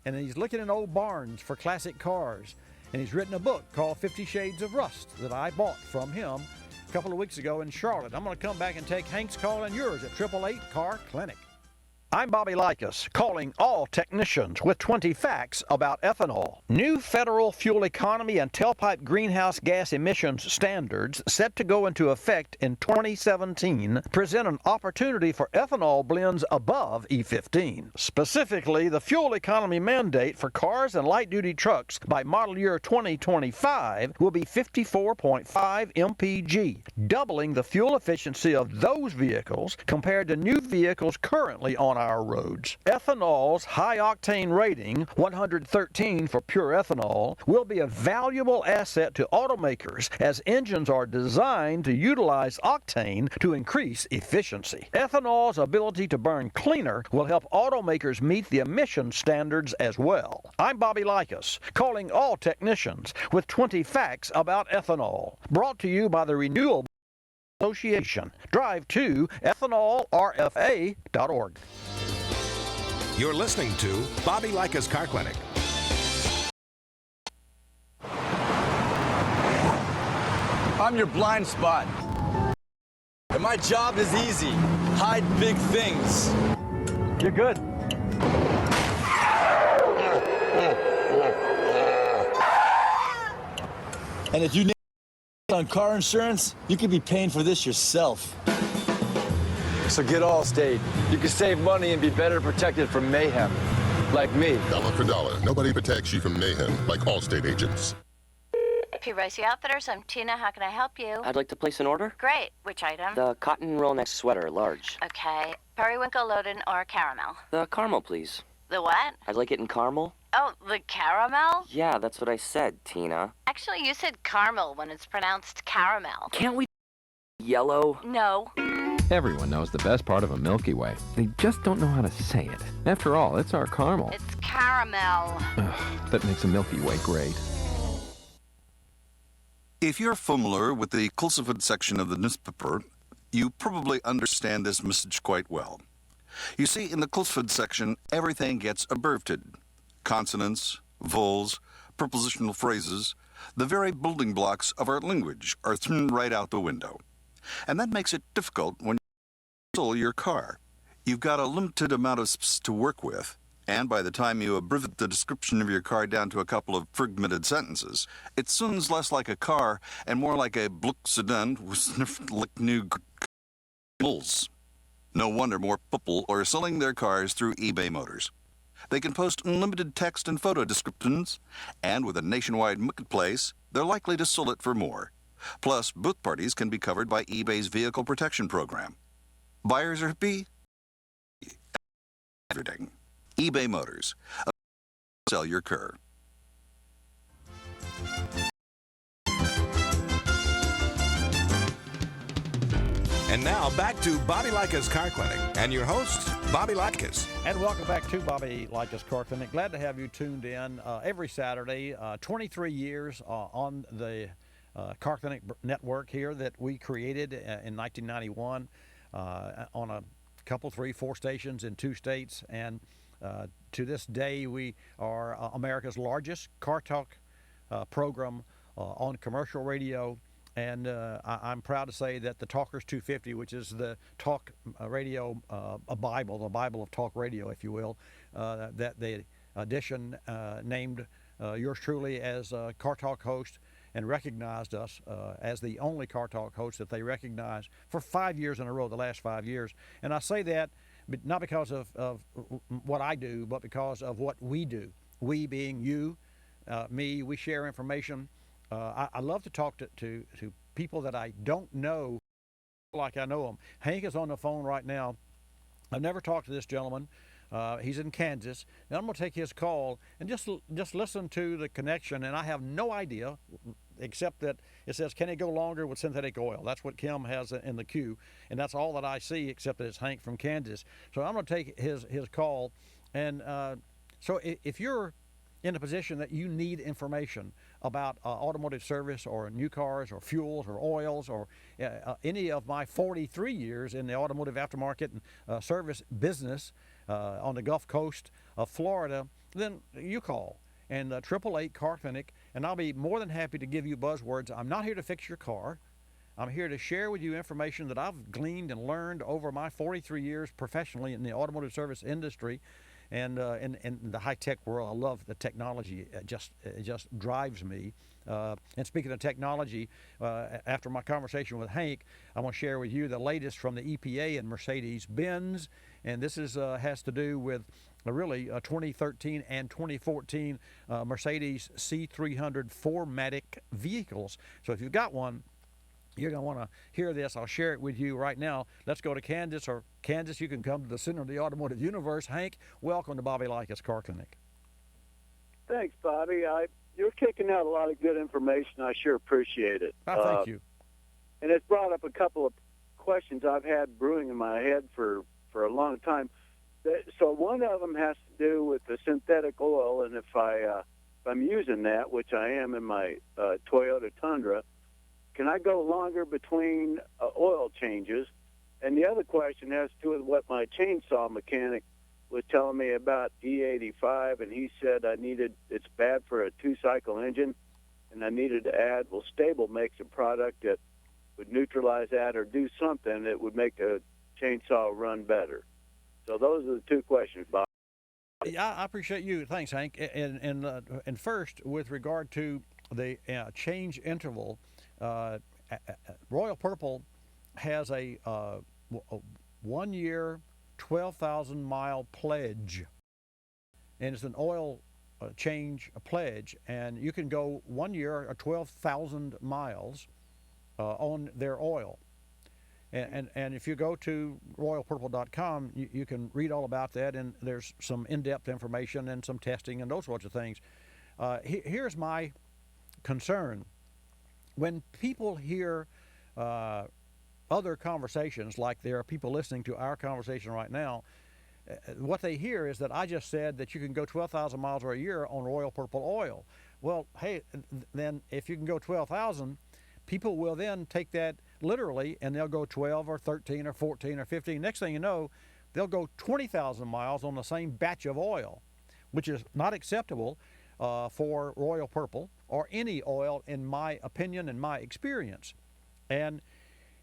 S1: and he's looking in old barns for classic cars, and he's written a book called 50 Shades of Rust that I bought from him a couple of weeks ago in Charlotte. I'm going to come back and take Hank's call and yours at 888 Car Clinic. I'm Bobby Likis, calling all technicians with 20 facts about ethanol. New federal fuel economy and tailpipe greenhouse gas emissions standards set to go into effect in 2017 present an opportunity for ethanol blends above E15. Specifically, the fuel economy mandate for cars and light-duty trucks by model year 2025 will be 54.5 mpg, doubling the fuel efficiency of those vehicles compared to new vehicles currently on our roads. Ethanol's high-octane rating, 113 for pure ethanol, will be a valuable asset to automakers as engines are designed to utilize octane to increase efficiency. Ethanol's ability to burn cleaner will help automakers meet the emission standards as well. I'm Bobby Likis, calling all technicians with 20 facts about ethanol. Brought to you by the Renewable Association. Drive to ethanolrfa.org.
S3: You're listening to Bobby Likis Car Clinic.
S16: I'm your blind spot. And my job is easy. Hide big things.
S1: You're good.
S16: And if you need on car insurance, you could be paying for this yourself. So get Allstate. You can save money and be better protected from mayhem. Like me.
S17: Dollar for dollar. Nobody protects you from mayhem like Allstate agents.
S18: P. Ricey Outfitters, I'm Tina. How can I help you?
S19: I'd like to place an order.
S18: Great. Which item?
S19: The cotton roll neck sweater, large.
S18: Okay. Periwinkle, Loden, or caramel?
S19: The caramel, please.
S18: The what?
S19: I'd like it in caramel.
S18: Oh, the caramel?
S19: Yeah, that's what I said, Tina.
S18: Actually, you said caramel when it's pronounced caramel.
S19: Can't we yellow?
S18: No.
S20: Everyone knows the best part of a Milky Way. They just don't know how to say it. After all, it's our caramel.
S18: It's caramel.
S20: Ugh, that makes a Milky Way great.
S21: If you're familiar with the Kulseford section of the newspaper, you probably understand this message quite well. You see, in the Kulseford section, everything gets abbreviated. Consonants, vowels, prepositional phrases, the very building blocks of our language are thrown right out the window. And that makes it difficult when you sell your car. You've got a limited amount of space to work with, and by the time you abbreviate the description of your car down to a couple of fragmented sentences, it sounds less like a car and more like a Gluck sedan with sniffed like new moles. No wonder more people are selling their cars through eBay Motors. They can post unlimited text and photo descriptions, and with a nationwide marketplace, they're likely to sell it for more. Plus, both parties can be covered by eBay's vehicle protection program. Buyers are happy. Everything. eBay Motors. Sell your car.
S3: And now back to Bobby Likis Car Clinic and your host, Bobby Likis.
S1: And welcome back to Bobby Likis Car Clinic. Glad to have you tuned in every Saturday. 23 years on the Car Clinic network here that we created in 1991 on a couple, 3, 4 stations in 2 states. And To this day, we are America's largest car talk program on commercial radio. And I'm proud to say that the Talkers 250, which is the talk radio, the Bible of talk radio, if you will, that the edition named yours truly as Car Talk host and recognized us as the only Car Talk host that they recognized for 5 years in a row, the last 5 years. And I say that not because of what I do, but because of what we do. We being you, me, we share information. I love to talk to people that I don't know like I know them. Hank is on the phone right now. I've never talked to this gentleman. He's in Kansas. And I'm going to take his call and just listen to the connection. And I have no idea, except that it says, can it go longer with synthetic oil? That's what Kim has in the queue. And that's all that I see, except that it's Hank from Kansas. So I'm going to take his call. And so if you're in a position that you need information about automotive service or new cars or fuels or oils or any of my 43 years in the automotive aftermarket and service business on the Gulf Coast of Florida, then you call. And 888 Car Clinic, and I'll be more than happy to give you buzzwords. I'm not here to fix your car. I'm here to share with you information that I've gleaned and learned over my 43 years professionally in the automotive service industry. And in the high-tech world, I love the technology. It just drives me. And speaking of technology, after my conversation with Hank, I want to share with you the latest from the EPA and Mercedes-Benz. And this has to do with really 2013 and 2014 Mercedes C300 4MATIC vehicles. So if you've got one, you're going to want to hear this. I'll share it with you right now. Let's go to Kansas, or Kansas, you can come to the center of the automotive universe. Hank, welcome to Bobby Likis Car Clinic.
S2: Thanks, Bobby. You're kicking out a lot of good information. I sure appreciate it.
S1: Thank you.
S2: And it's brought up a couple of questions I've had brewing in my head for a long time. So one of them has to do with the synthetic oil, and if I'm using that, which I am in my Toyota Tundra, can I go longer between oil changes? And the other question has to do with what my chainsaw mechanic was telling me about E85, and he said it's bad for a two-cycle engine, and I needed to add, Stable makes a product that would neutralize that or do something that would make the chainsaw run better. So those are the two questions, Bob.
S1: Yeah, I appreciate you. Thanks, Hank. And first, with regard to the change interval, Royal Purple has a 1 year, 12,000 mile pledge, and it's an oil change pledge, and you can go 1 year or 12,000 miles on their oil. And if you go to royalpurple.com, you can read all about that, and there's some in-depth information and some testing and those sorts of things. Here's my concern. When people hear other conversations, like there are people listening to our conversation right now, what they hear is that I just said that you can go 12,000 miles or a year on Royal Purple oil. Well, hey, then if you can go 12,000, people will then take that literally, and they'll go 12 or 13 or 14 or 15. Next thing you know, they'll go 20,000 miles on the same batch of oil, which is not acceptable for Royal Purple or any oil, in my opinion and my experience. And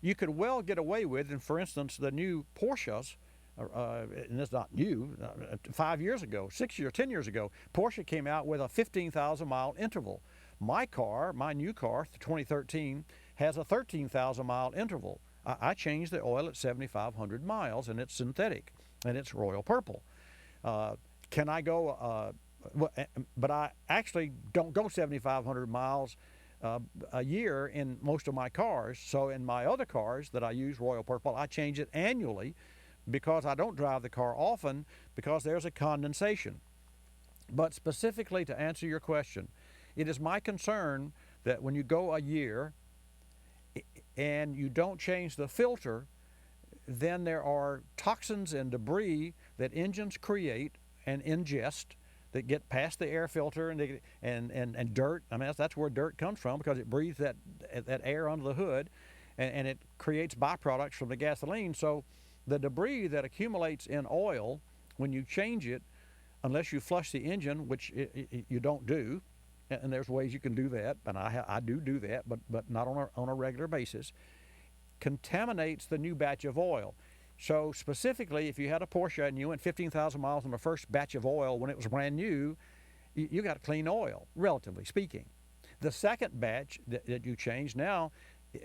S1: you could well get away with, and for instance, the new Porsches, and it's not new, 5 years ago, 6 years, 10 years ago, Porsche came out with a 15,000 mile interval. My car, my new car, 2013, has a 13,000 mile interval. I changed the oil at 7,500 miles, and it's synthetic, and it's Royal Purple. Can I go, but I actually don't go 7,500 miles a year in most of my cars. So in my other cars that I use Royal Purple, I change it annually because I don't drive the car often because there's a condensation. But specifically to answer your question, it is my concern that when you go a year and you don't change the filter, then there are toxins and debris that engines create and ingest that get past the air filter and dirt. I mean, that's where dirt comes from, because it breathes that air under the hood, and it creates byproducts from the gasoline. So the debris that accumulates in oil when you change it unless you flush the engine, which you don't do, and there's ways you can do that, and I do that, but not on a regular basis, contaminates the new batch of oil. So specifically, if you had a Porsche and you went 15,000 miles on the first batch of oil when it was brand new, you got clean oil, relatively speaking. The second batch that you change, now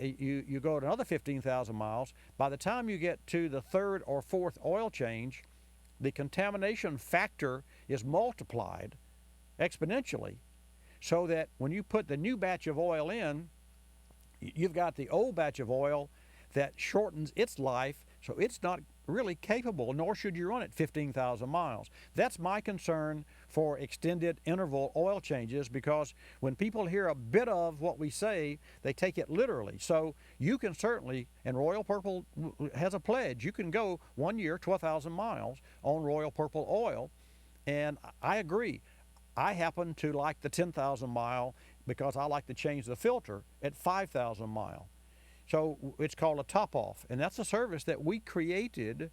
S1: you go to another 15,000 miles. By the time you get to the third or fourth oil change, the contamination factor is multiplied exponentially, so that when you put the new batch of oil in, you've got the old batch of oil that shortens its life, so it's not really capable, nor should you run it 15,000 miles. That's my concern for extended interval oil changes, because when people hear a bit of what we say, they take it literally. So you can certainly, and Royal Purple has a pledge, you can go 1 year, 12,000 miles on Royal Purple oil, and I agree. I happen to like the 10,000 mile because I like to change the filter at 5,000 mile. So it's called a top-off, and that's a service that we created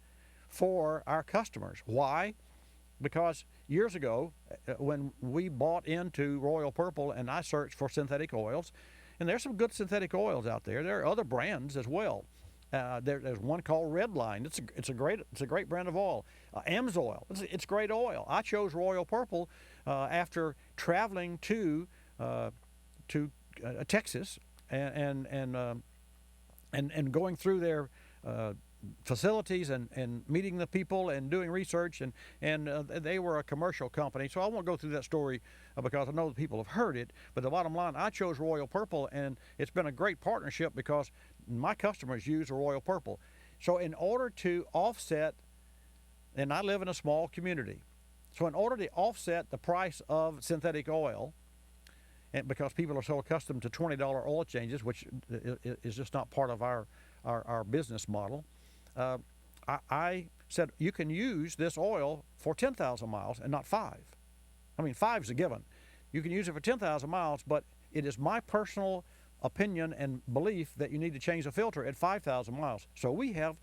S1: for our customers. Why? Because years ago, when we bought into Royal Purple and I searched for synthetic oils, and there's some good synthetic oils out there. There are other brands as well. There's one called Redline. It's a great brand of oil. Amsoil. It's great oil. I chose Royal Purple after traveling to Texas and going through their facilities and meeting the people and doing research, and they were a commercial company. So I won't go through that story because I know the people have heard it, but the bottom line, I chose Royal Purple, and it's been a great partnership because my customers use Royal Purple. So in order to offset, and I live in a small community, so in order to offset the price of synthetic oil, and because people are so accustomed to $20 oil changes, which is just not part of our business model, I said you can use this oil for 10,000 miles and not 5. I mean, 5's a given. You can use it for 10,000 miles, but it is my personal opinion and belief that you need to change the filter at 5,000 miles. So we have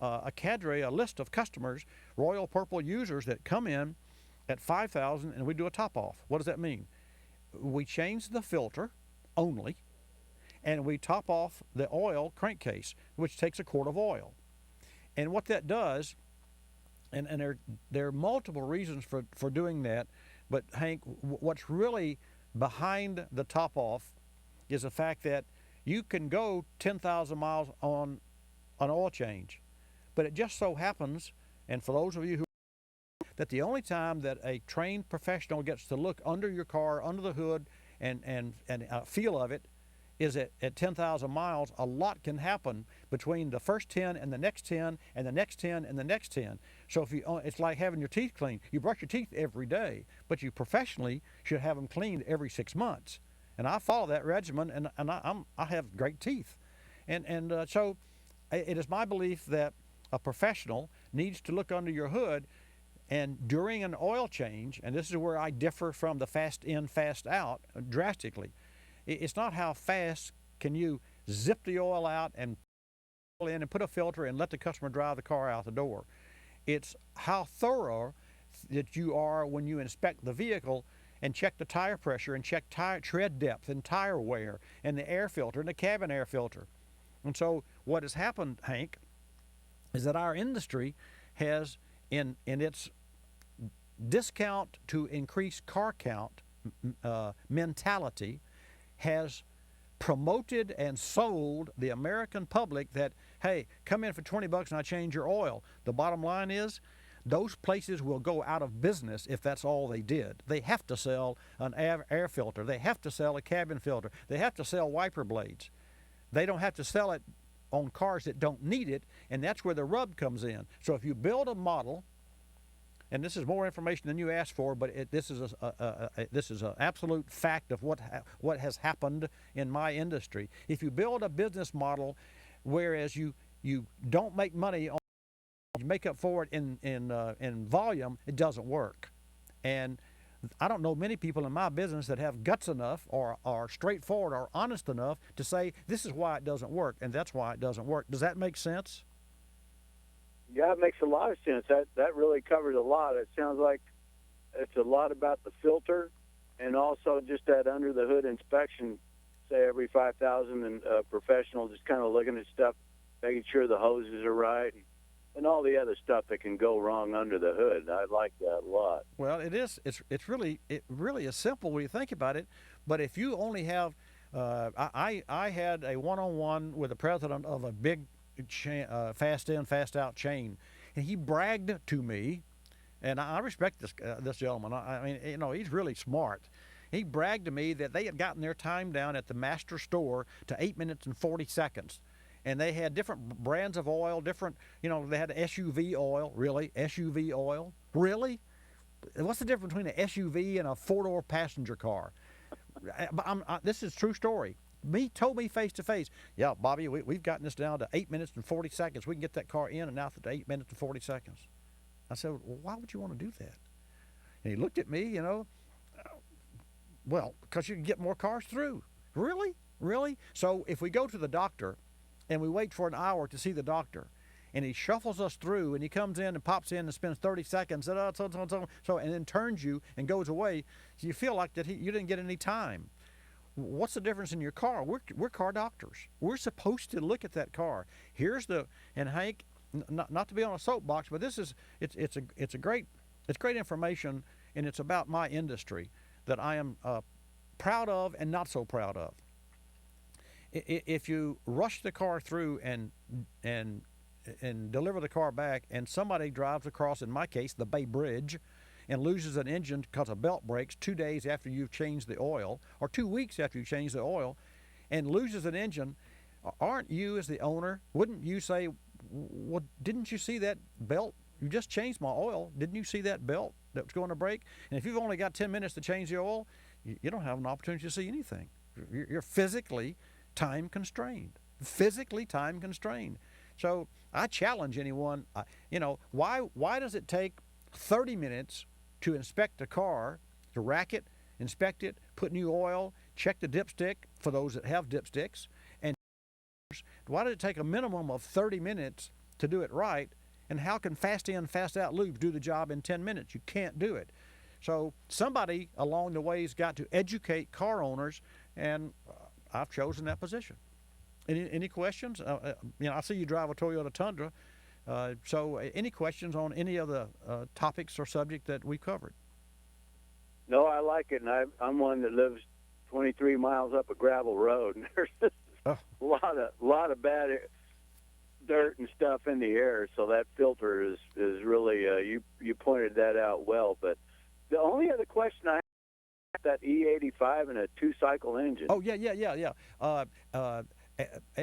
S1: a cadre, a list of customers, Royal Purple users that come in at 5,000, and we do a top-off. What does that mean? We change the filter only, and we top off the oil crankcase, which takes a quart of oil. And what that does, and there are multiple reasons for doing that, but Hank, what's really behind the top off is the fact that you can go 10,000 miles on an oil change, but it just so happens, and for those of you who that the only time that a trained professional gets to look under your car, under the hood, and feel of it is at 10,000 miles. A lot can happen between the first 10 and the next 10 and the next 10 and the next 10. So if it's like having your teeth cleaned. You brush your teeth every day, but you professionally should have them cleaned every 6 months. And I follow that regimen, and I have great teeth. And so it is my belief that a professional needs to look under your hood. And during an oil change, and this is where I differ from the fast in, fast out drastically, it's not how fast can you zip the oil out and pull in and put a filter and let the customer drive the car out the door. It's how thorough that you are when you inspect the vehicle and check the tire pressure and check tread depth and tire wear and the air filter and the cabin air filter. And so what has happened, Hank, is that our industry has in its discount to increase car count mentality has promoted and sold the American public that, hey, come in for $20 and I change your oil. The bottom line is those places will go out of business if that's all they did. They have to sell an air filter. They have to sell a cabin filter. They have to sell wiper blades. They don't have to sell it on cars that don't need it, and that's where the rub comes in. So if you build a model, and this is more information than you asked for, but this is an absolute fact of what has happened in my industry. If you build a business model, whereas you don't make money on, you make up for it in volume, it doesn't work. And I don't know many people in my business that have guts enough or are straightforward or honest enough to say this is why it doesn't work, and that's why it doesn't work. Does that make sense?
S2: Yeah, it makes a lot of sense. That really covers a lot. It sounds like it's a lot about the filter, and also just that under the hood inspection. Say every 5,000, and professional just kind of looking at stuff, making sure the hoses are right, and all the other stuff that can go wrong under the hood. I like that a lot.
S1: Well, it is. It really is simple when you think about it. But if you only have, I had a one-on-one with the president of a big fast in, fast out chain, and he bragged to me, and I respect this gentleman. I mean, you know, he's really smart. He bragged to me that they had gotten their time down at the master store to 8 minutes and 40 seconds. And they had different brands of oil, different, you know, they had SUV oil. Really? SUV oil? Really? What's the difference between an SUV and a four-door passenger car? This is a true story. Told me face to face, yeah, Bobby, we've gotten this down to 8 minutes and 40 seconds. We can get that car in and out to 8 minutes and 40 seconds. I said, well, why would you want to do that? And he looked at me, you know, well, because you can get more cars through. Really? Really? So if we go to the doctor and we wait for an hour to see the doctor, and he shuffles us through, and he comes in and pops in and spends 30 seconds, and then turns you and goes away, so you feel like that you didn't get any time. What's the difference in your car? We're car doctors. We're supposed to look at that car. And Hank, not to be on a soapbox, but it's great information, and it's about my industry that I am proud of and not so proud of. If you rush the car through and deliver the car back, and somebody drives across, in my case, the Bay Bridge, and loses an engine because a belt breaks 2 days after you've changed the oil, or 2 weeks after you've changed the oil, and loses an engine, aren't you as the owner, wouldn't you say, well, didn't you see that belt? You just changed my oil. Didn't you see that belt that was going to break? And if you've only got 10 minutes to change the oil, you don't have an opportunity to see anything. You're physically time constrained. Physically time constrained. So I challenge anyone, you know, why does it take 30 minutes to inspect a car, to rack it, inspect it, put new oil, check the dipstick for those that have dipsticks, and why did it take a minimum of 30 minutes to do it right? And how can fast in, fast out lubes do the job in 10 minutes? You can't do it. So somebody along the way has got to educate car owners, and I've chosen that position. Any questions? You know, I see you drive a Toyota Tundra. So any questions on any of the topics or subject that we covered?
S2: No, I like it, and I'm one that lives 23 miles up a gravel road, and there's a lot of bad dirt and stuff in the air, so that filter is really you pointed that out well. But the only other question I have is that E85 and a 2-cycle engine.
S1: Oh yeah.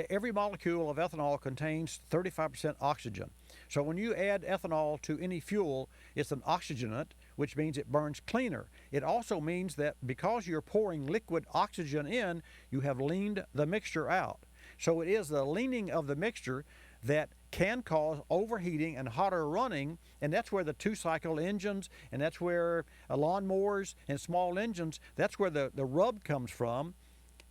S1: Every molecule of ethanol contains 35% oxygen. So when you add ethanol to any fuel, it's an oxygenant, which means it burns cleaner. It also means that because you're pouring liquid oxygen in, you have leaned the mixture out. So it is the leaning of the mixture that can cause overheating and hotter running, and that's where the 2-cycle engines, and that's where lawnmowers and small engines, that's where the rub comes from,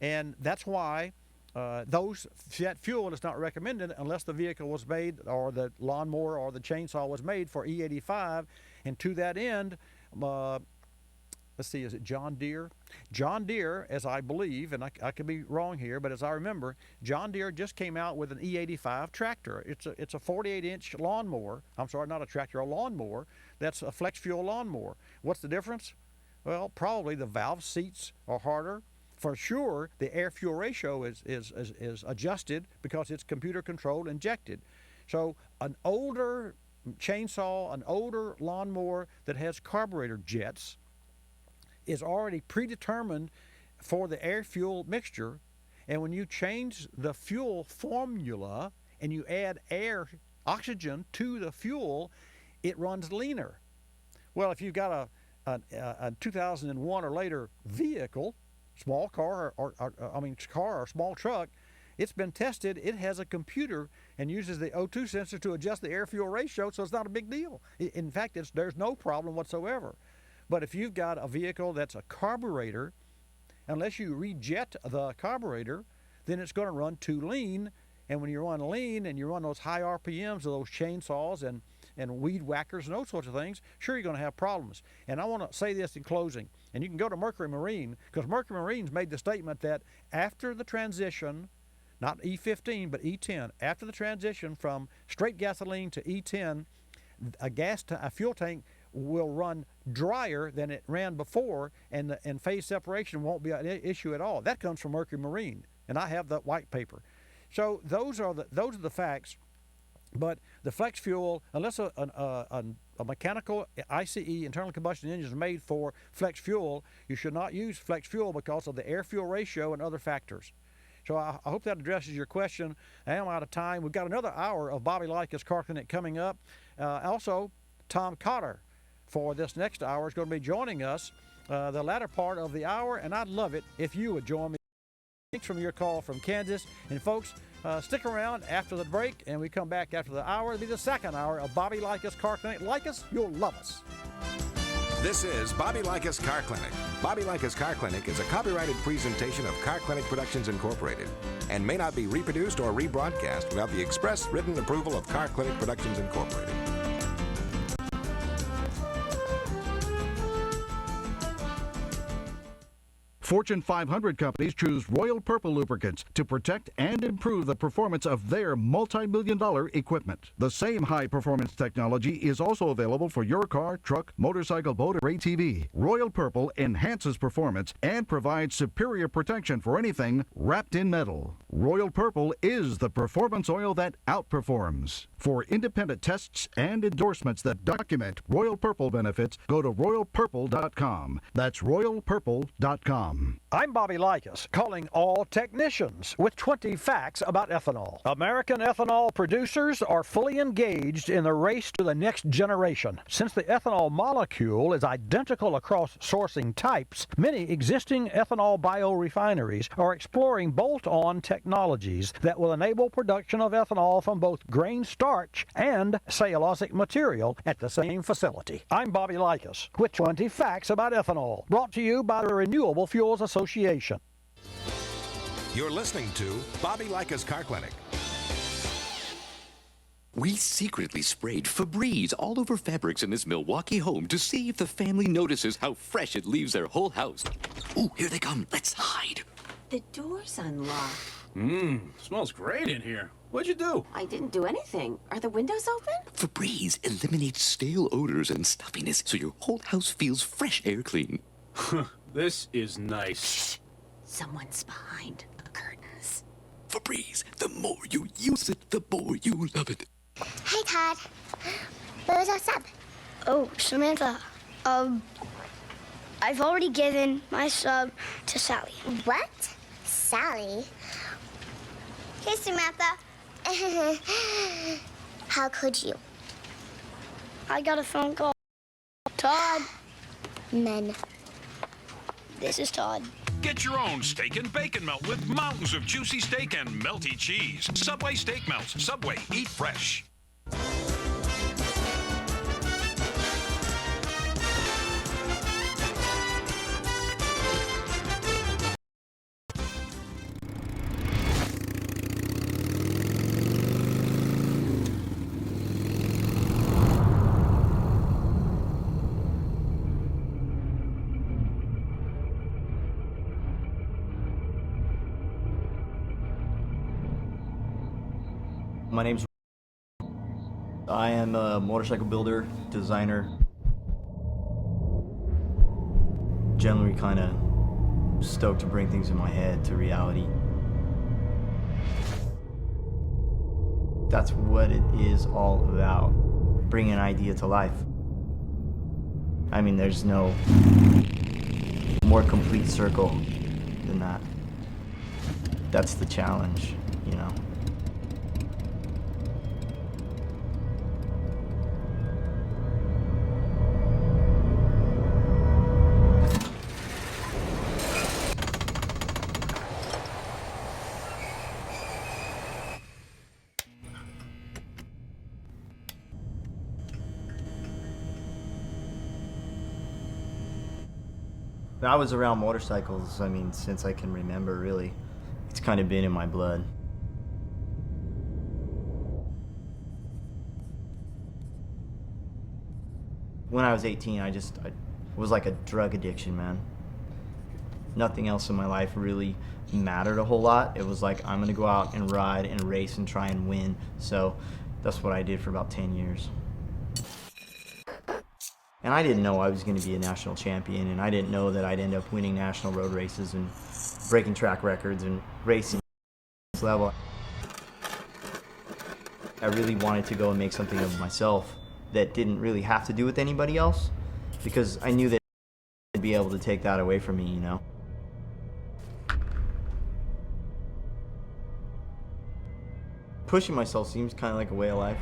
S1: and that's why that fuel is not recommended unless the vehicle was made, or the lawnmower or the chainsaw was made for E85. And to that end, let's see, is it John Deere? John Deere, as I believe, and I could be wrong here, but as I remember, John Deere just came out with an E85 tractor. It's a 48-inch lawnmower. I'm sorry, not a tractor, a lawnmower. That's a flex fuel lawnmower. What's the difference? Well, probably the valve seats are harder. For sure, the air-fuel ratio is adjusted because it's computer-controlled, injected. So an older chainsaw, an older lawnmower that has carburetor jets is already predetermined for the air-fuel mixture. And when you change the fuel formula and you add oxygen to the fuel, it runs leaner. Well, if you've got a 2001 or later vehicle, small car or small truck, it's been tested. It has a computer and uses the O2 sensor to adjust the air-fuel ratio, so it's not a big deal. In fact, there's no problem whatsoever. But if you've got a vehicle that's a carburetor, unless you rejet the carburetor, then it's going to run too lean. And when you run lean and you run those high RPMs of those chainsaws and and weed whackers and those sorts of things, sure you're going to have problems. And I want to say this in closing, and you can go to Mercury Marine, because Mercury Marine's made the statement that after the transition, not E15 but E10, after the transition from straight gasoline to E10, a fuel tank will run drier than it ran before, and phase separation won't be an issue at all. That comes from Mercury Marine, and I have the white paper. So those are the facts. But the flex fuel, unless a mechanical ICE, internal combustion engine, is made for flex fuel, you should not use flex fuel because of the air-fuel ratio and other factors. So I hope that addresses your question. I am out of time. We've got another hour of Bobby Likis Car Clinic coming up. Also, Tom Cotter for this next hour is going to be joining us the latter part of the hour, and I'd love it if you would join me. Thanks from your call from Kansas. And folks, stick around after the break, and we come back after the hour. It'll be the second hour of Bobby Likis Car Clinic. Like us, you'll love us.
S3: This is Bobby Likis Car Clinic. Bobby Likis Car Clinic is a copyrighted presentation of Car Clinic Productions Incorporated and may not be reproduced or rebroadcast without the express written approval of Car Clinic Productions Incorporated.
S7: Fortune 500 companies choose Royal Purple lubricants to protect and improve the performance of their multi-million-dollar equipment. The same high-performance technology is also available for your car, truck, motorcycle, boat, or ATV. Royal Purple enhances performance and provides superior protection for anything wrapped in metal. Royal Purple is the performance oil that outperforms. For independent tests and endorsements that document Royal Purple benefits, go to royalpurple.com. That's royalpurple.com.
S1: I'm Bobby Likis, calling all technicians with 20 facts about ethanol. American ethanol producers are fully engaged in the race to the next generation. Since the ethanol molecule is identical across sourcing types, many existing ethanol biorefineries are exploring bolt-on technologies that will enable production of ethanol from both grain starch and cellulosic material at the same facility. I'm Bobby Likis with 20 facts about ethanol, brought to you by the Renewable Fuels Association.
S3: You're listening to Bobby Likis Car Clinic.
S22: We secretly sprayed Febreze all over fabrics in this Milwaukee home to see if the family notices how fresh it leaves their whole house. Ooh, here they come. Let's hide.
S23: The door's unlocked.
S24: Smells great in here. What'd you do?
S23: I didn't do anything. Are the windows open?
S22: Febreze eliminates stale odors and stuffiness so your whole house feels fresh air clean.
S24: This is nice.
S23: Shh. Someone's behind the curtains.
S22: Febreze, the more you use it, the more you love it.
S14: Hey, Todd. Where's our sub?
S25: Oh, Samantha. I've already given my sub to Sally.
S14: What? Sally? Hey, Samantha. How could you?
S25: I got a phone call. Todd.
S14: Men.
S25: This is Todd.
S26: Get your own steak and bacon melt with mountains of juicy steak and melty cheese. Subway Steak Melts. Subway, eat fresh.
S27: My name's I am a motorcycle builder, designer. Generally kind of stoked to bring things in my head to reality. That's what it is all about, bringing an idea to life. I mean, there's no more complete circle than that. That's the challenge, you know. I was around motorcycles, I mean, since I can remember, really. It's kind of been in my blood. When I was 18, I was like a drug addiction, man. Nothing else in my life really mattered a whole lot. It was like, I'm gonna go out and ride and race and try and win. So that's what I did for about 10 years. And I didn't know I was gonna be a national champion, and I didn't know that I'd end up winning national road races and breaking track records and racing at this level. I really wanted to go and make something of myself that didn't really have to do with anybody else, because I knew that I'd be able to take that away from me, you know? Pushing myself seems kind of like a way of life.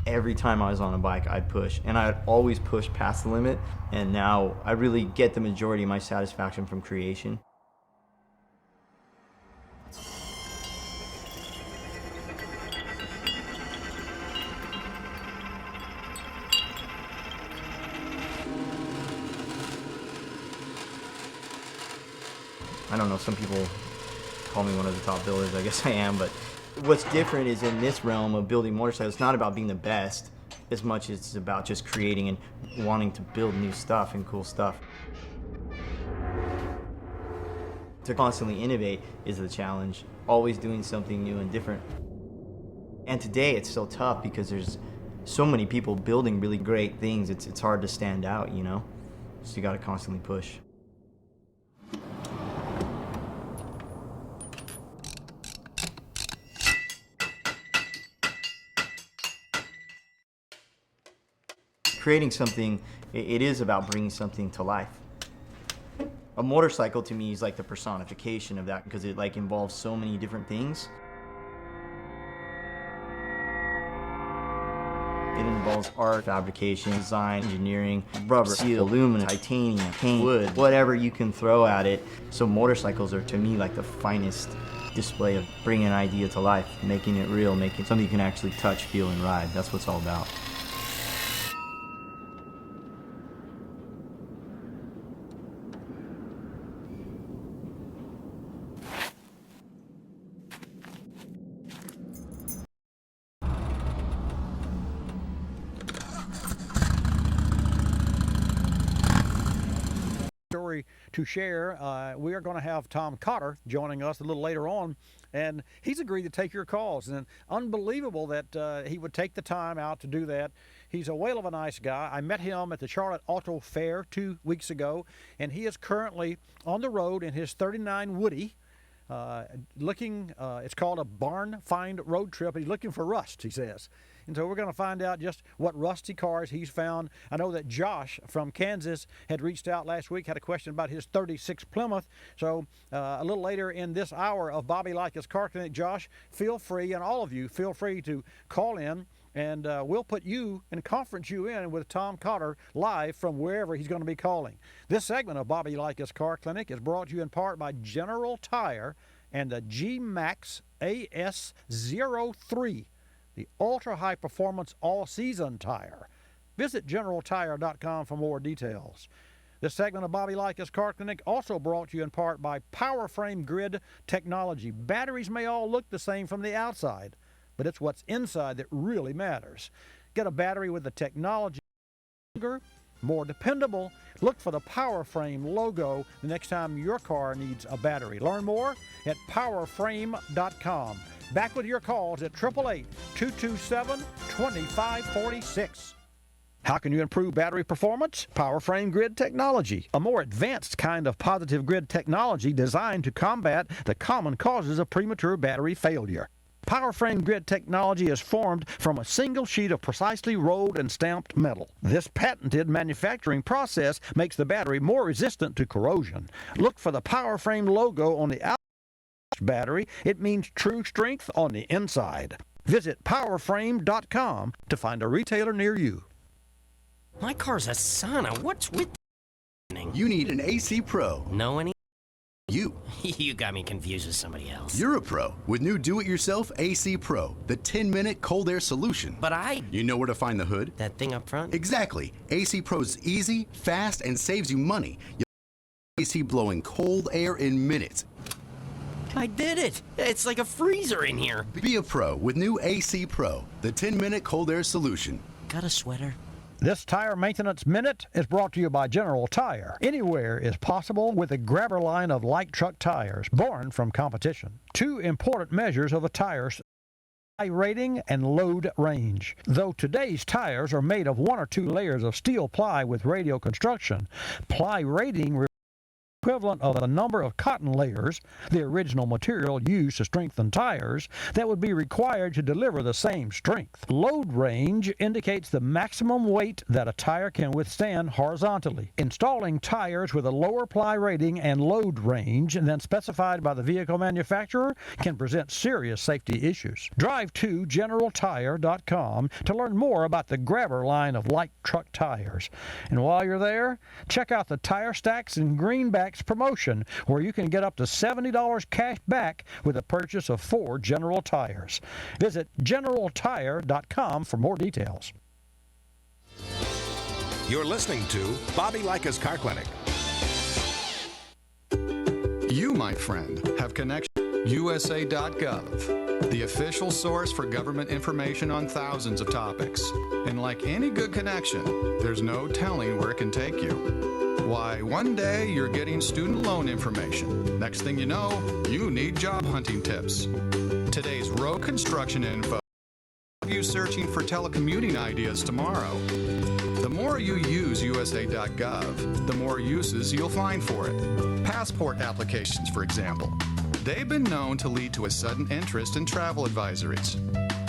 S27: Every time I was on a bike, I'd push, and I'd always push past the limit, and now I really get the majority of my satisfaction from creation. I don't know, some people call me one of the top builders, I guess I am, but what's different is in this realm of building motorcycles, it's not about being the best as much as it's about just creating and wanting to build new stuff and cool stuff. To constantly innovate is the challenge, always doing something new and different. And today it's so tough because there's so many people building really great things, it's hard to stand out, you know? So you gotta constantly push. Creating something, it is about bringing something to life. A motorcycle to me is like the personification of that because it like involves so many different things. It involves art, fabrication, design, engineering, rubber, steel, aluminum, titanium, paint, wood, whatever you can throw at it. So motorcycles are to me like the finest display of bringing an idea to life, making it real, making something you can actually touch, feel, and ride. That's what it's all about.
S1: Story to share. We are going to have Tom Cotter joining us a little later on, and he's agreed to take your calls. And unbelievable that he would take the time out to do that. He's a whale of a nice guy. I met him at the Charlotte Auto Fair 2 weeks ago, and he is currently on the road in his 39 Woody. It's called a barn find road trip. He's looking for rust, he says. And so we're going to find out just what rusty cars he's found. I know that Josh from Kansas had reached out last week, had a question about his 36 Plymouth. So a little later in this hour of Bobby Likis Car Clinic, Josh, feel free, and all of you, feel free to call in, and we'll put you and conference you in with Tom Cotter live from wherever he's going to be calling. This segment of Bobby Likis Car Clinic is brought to you in part by General Tire and the G-Max AS03, the ultra-high performance all-season tire. Visit GeneralTire.com for more details. This segment of Bobby Likis Car Clinic also brought to you in part by PowerFrame Grid Technology. Batteries may all look the same from the outside, but it's what's inside that really matters. Get a battery with the technology longer, more dependable. Look for the PowerFrame logo the next time your car needs a battery. Learn more at PowerFrame.com. Back with your calls at 888-227-2546. How can you improve battery performance? PowerFrame Grid Technology, a more advanced kind of positive grid technology designed to combat the common causes of premature battery failure. PowerFrame Grid Technology is formed from a single sheet of precisely rolled and stamped metal. This patented manufacturing process makes the battery more resistant to corrosion. Look for the PowerFrame logo on the outside battery. It means true strength on the inside. Visit PowerFrame.com to find a retailer near you.
S4: My car's a sauna. What's with
S5: You need an AC Pro.
S4: Know any?
S5: You.
S4: You got me confused with somebody else.
S5: You're a pro with new do-it-yourself AC Pro, the 10-minute cold air solution.
S4: But
S5: You know where to find the hood?
S4: That thing up front?
S5: Exactly. AC Pro is easy, fast, and saves you money. AC blowing cold air in minutes.
S4: I did it! It's like a freezer in here.
S5: Be a pro with new AC Pro, the 10-minute cold air solution.
S4: Got a sweater?
S1: This Tire Maintenance Minute is brought to you by General Tire. Anywhere is possible with a grabber line of light truck tires, born from competition. Two important measures of a tire's rating and load range. Though today's tires are made of 1 or 2 layers of steel ply with radial construction, ply rating equivalent of the number of cotton layers, the original material used to strengthen tires, that would be required to deliver the same strength. Load range indicates the maximum weight that a tire can withstand horizontally. Installing tires with a lower ply rating and load range than specified by the vehicle manufacturer can present serious safety issues. Drive to GeneralTire.com to learn more about the grabber line of light truck tires. And while you're there, check out the Tire Stacks and Greenbacks promotion, where you can get up to $70 cash back with the purchase of 4 General tires. Visit GeneralTire.com for more details.
S3: You're listening to Bobby Likis Car Clinic.
S6: You, my friend, have connection USA.gov, the official source for government information on thousands of topics. And like any good connection, there's no telling where it can take you. Why, one day you're getting student loan information. Next thing you know, you need job hunting tips. Today's road construction info have you searching for telecommuting ideas tomorrow. The more you use USA.gov, the more uses you'll find for it. Passport applications, for example. They've been known to lead to a sudden interest in travel advisories.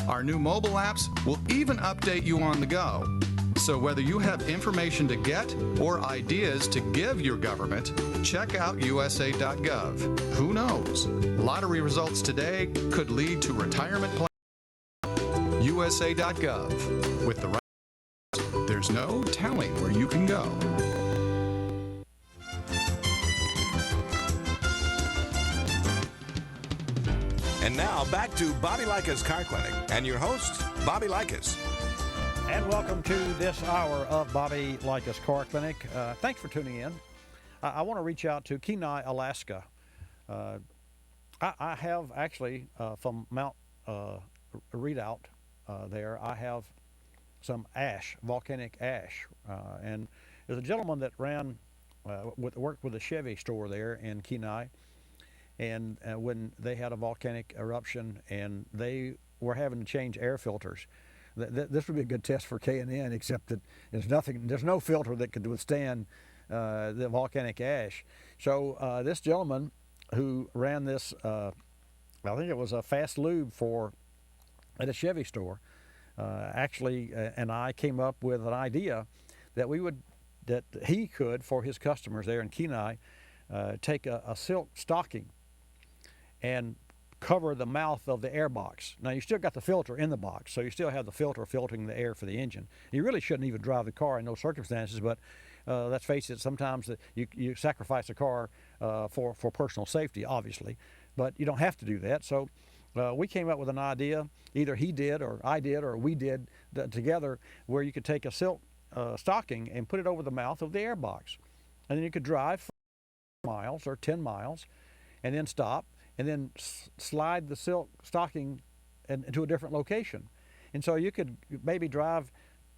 S6: Our new mobile apps will even update you on the go. So whether you have information to get or ideas to give your government, check out USA.gov. Who knows? Lottery results today could lead to retirement plans. USA.gov. With the right, there's no telling where you can go.
S3: And now back to Bobby Likis Car Clinic and your host, Bobby Likis.
S1: And welcome to this hour of Bobby Likis Car Clinic. Thanks for tuning in. I want to reach out to Kenai, Alaska. I have actually, from Mount Redoubt there, I have some ash, volcanic ash. And there's a gentleman that worked with a Chevy store there in Kenai. And when they had a volcanic eruption and they were having to change air filters, this would be a good test for K&N, except that there's no filter that could withstand the volcanic ash. So this gentleman who ran this, I think it was a fast lube at a Chevy store, and I came up with an idea that he could, for his customers there in Kenai, take a silk stocking and cover the mouth of the air box. Now, you still got the filter in the box, so you still have the filter filtering the air for the engine. You really shouldn't even drive the car in those circumstances, but let's face it, sometimes you sacrifice a car for personal safety, obviously, but you don't have to do that. So we came up with an idea, either he did or I did or we did together, where you could take a silk stocking and put it over the mouth of the air box. And then you could drive 5 miles or 10 miles and then stop, and then slide the silk stocking into a different location. And so you could maybe drive,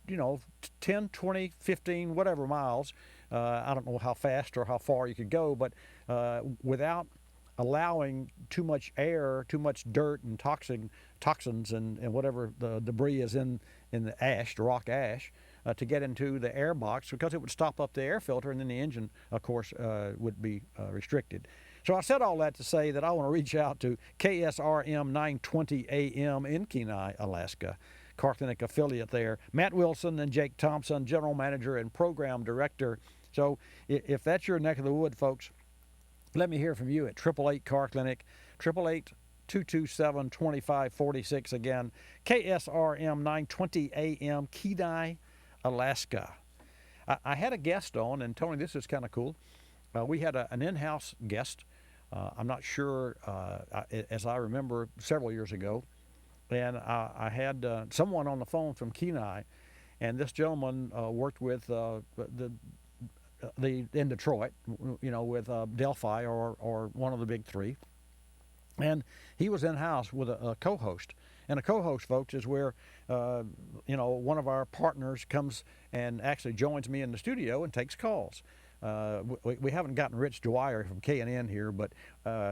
S1: 10, 20, 15, whatever miles. I don't know how fast or how far you could go, but without allowing too much air, too much dirt and toxins and whatever the debris is in the ash, the rock ash, to get into the air box, because it would stop up the air filter, and then the engine, of course, would be restricted. So I said all that to say that I want to reach out to KSRM 920 AM in Kenai, Alaska, Car Clinic affiliate there, Matt Wilson and Jake Thompson, General Manager and Program Director. So if that's your neck of the wood, folks, let me hear from you at 888 Car Clinic, 888-227-2546. Again, KSRM 920 AM, Kenai, Alaska. I had a guest on, and Tony, this is kind of cool. We had an in-house guest. I'm not sure, as I remember several years ago, and I had someone on the phone from Kenai, and this gentleman worked with in Detroit, with Delphi or one of the big three, And he was in-house with a co-host. And a co-host, folks, is where, one of our partners comes and actually joins me in the studio and takes calls. We haven't gotten Rich Dwyer from K&N here, but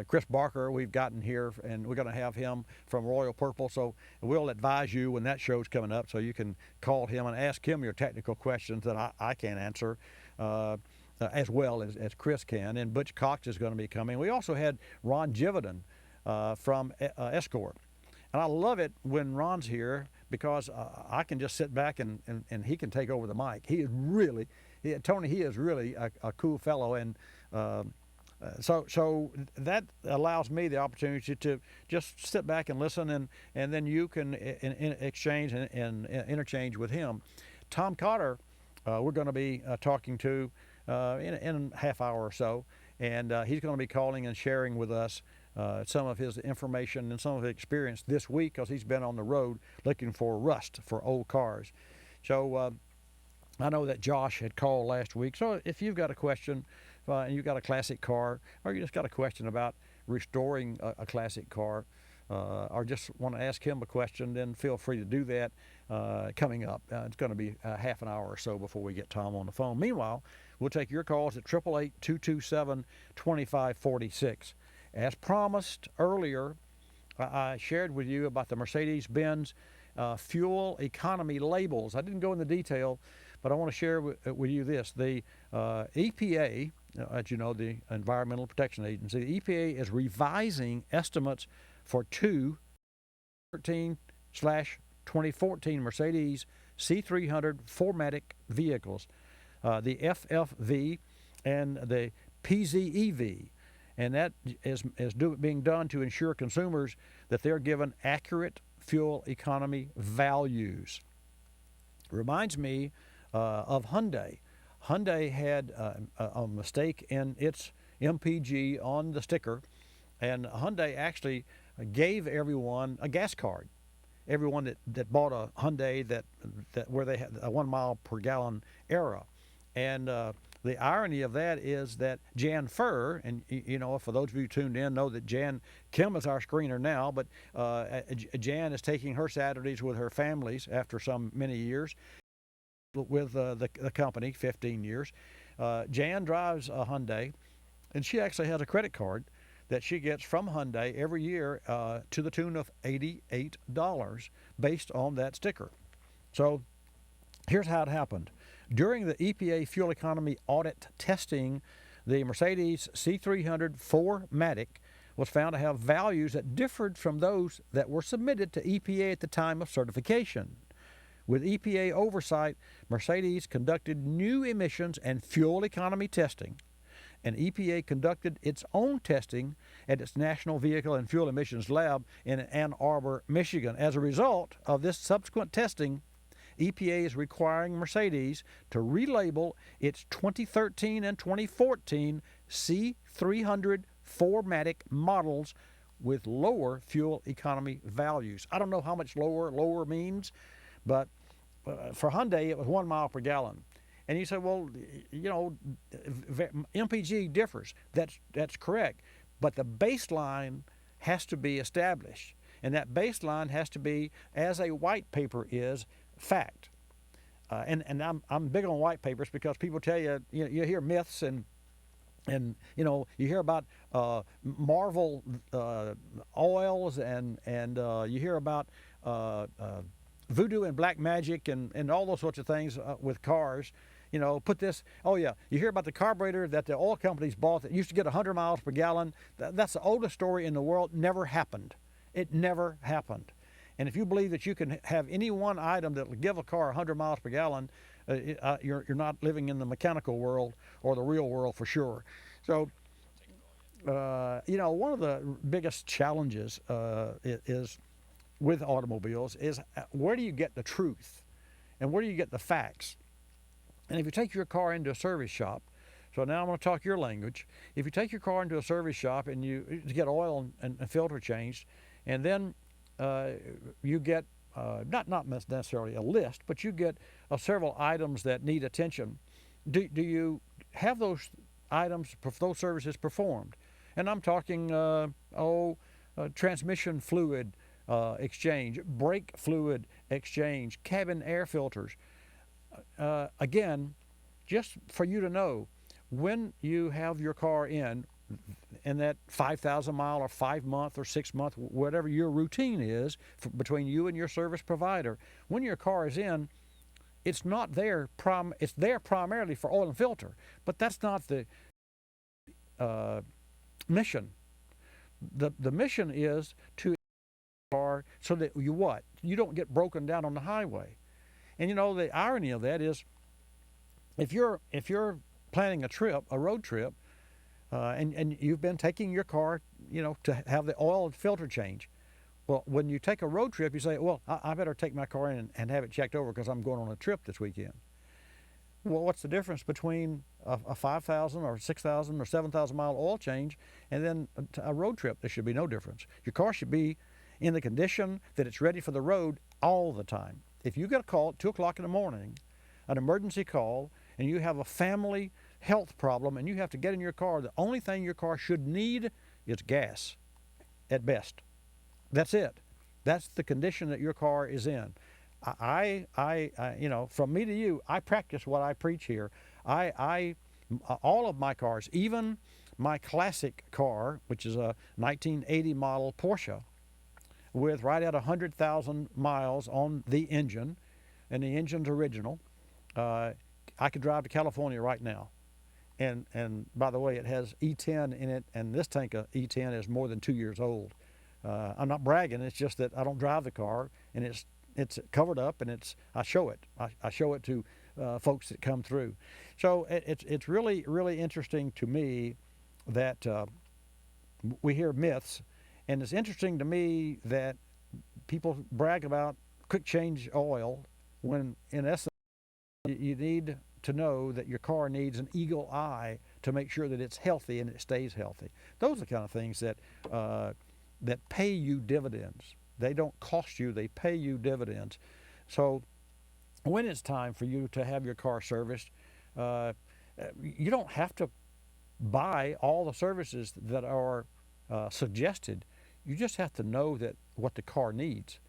S1: Chris Barker we've gotten here, and we're going to have him from Royal Purple. So we'll advise you when that show's coming up, so you can call him and ask him your technical questions that I can't answer. As well as Chris can. And Butch Cox is going to be coming. We also had Ron Jividan from Escort. And I love it when Ron's here because I can just sit back and he can take over the mic. He is really, Tony, he is really a cool fellow. And so that allows me the opportunity to just sit back and listen, and then you can exchange and interchange with him. Tom Cotter, we're going to be talking to in a half hour or so, and he's going to be calling and sharing with us some of his information and some of his experience this week because he's been on the road looking for rust for old cars. So I know that Josh had called last week. So if you've got a question and you've got a classic car, or you just got a question about restoring a classic car, or just want to ask him a question, then feel free to do that coming up. It's going to be half an hour or so before we get Tom on the phone. Meanwhile, we'll take your calls at 888-227-2546. As promised earlier, I shared with you about the Mercedes-Benz fuel economy labels. I didn't go into detail, but I want to share with you this. The EPA, as you know, the Environmental Protection Agency, the EPA is revising estimates for two 2013/2014 Mercedes C300 4MATIC vehicles, the FFV and the PZEV. And that is being done to ensure consumers that they're given accurate fuel economy values. Reminds me of Hyundai. Hyundai had a mistake in its MPG on the sticker, and Hyundai actually gave everyone a gas card. Everyone that bought a Hyundai that where they had a 1 mile per gallon era. And the irony of that is that Jan Furr, and for those of you tuned in, know that Kim is our screener now, but Jan is taking her Saturdays with her families after many years with the company, 15 years. Jan drives a Hyundai, and she actually has a credit card that she gets from Hyundai every year to the tune of $88 based on that sticker. So here's how it happened. During the EPA fuel economy audit testing, the Mercedes C300 4MATIC was found to have values that differed from those that were submitted to EPA at the time of certification. With EPA oversight, Mercedes conducted new emissions and fuel economy testing, and EPA conducted its own testing at its National Vehicle and Fuel Emissions Lab in Ann Arbor, Michigan. As a result of this subsequent testing, EPA is requiring Mercedes to relabel its 2013 and 2014 C300 4MATIC models with lower fuel economy values. I don't know how much lower means, but for Hyundai it was 1 mile per gallon. And you say, well, MPG differs. That's correct. But the baseline has to be established. And that baseline has to be, as a white paper is, fact. And I'm big on white papers because people tell you, you hear myths and you hear about Marvel oils and you hear about voodoo and black magic and all those sorts of things with cars. Put this, you hear about the carburetor that the oil companies bought that used to get 100 miles per gallon. That's the oldest story in the world. Never happened. It never happened. And if you believe that you can have any one item that will give a car 100 miles per gallon, you're not living in the mechanical world or the real world for sure. So, one of the biggest challenges is with automobiles is where do you get the truth and where do you get the facts? And if you take your car into a service shop, so now I'm going to talk your language. If you take your car into a service shop and you get oil and filter changed, and then you get not necessarily a list, but you get several items that need attention. Do you have those items, those services performed? And I'm talking transmission fluid exchange, brake fluid exchange, cabin air filters. Again, just for you to know, when you have your car in that 5,000 mile or 5 month or 6 month, whatever your routine is between you and your service provider, when your car is in, it's not there. It's there primarily for oil and filter, but that's not the mission. The mission is to car so that you don't get broken down on the highway. And you know, the irony of that is, if you're planning a road trip, and you've been taking your car, to have the oil filter change. Well, when you take a road trip, you say, well, I better take my car in and have it checked over because I'm going on a trip this weekend. Well, what's the difference between a 5,000 or 6,000 or 7,000 mile oil change and then a road trip? There should be no difference. Your car should be in the condition that it's ready for the road all the time. If you get a call at 2 o'clock in the morning, an emergency call, and you have a family health problem and you have to get in your car, the only thing your car should need is gas at best. That's it. That's the condition that your car is in. I from me to you, I practice what I preach here. All of my cars, even my classic car, which is a 1980 model Porsche with right at 100,000 miles on the engine, and the engine's original, I could drive to California right now. And by the way, it has E10 in it, and this tank of E10 is more than 2 years old. I'm not bragging. It's just that I don't drive the car, and it's covered up, and I show it. I show it to folks that come through. So it's really, really interesting to me that we hear myths, and it's interesting to me that people brag about quick change oil when, in essence, you need to know that your car needs an eagle eye to make sure that it's healthy and it stays healthy. Those are the kind of things that pay you dividends. They don't cost you, they pay you dividends. So when it's time for you to have your car serviced, you don't have to buy all the services that are suggested. You just have to know that what the car needs.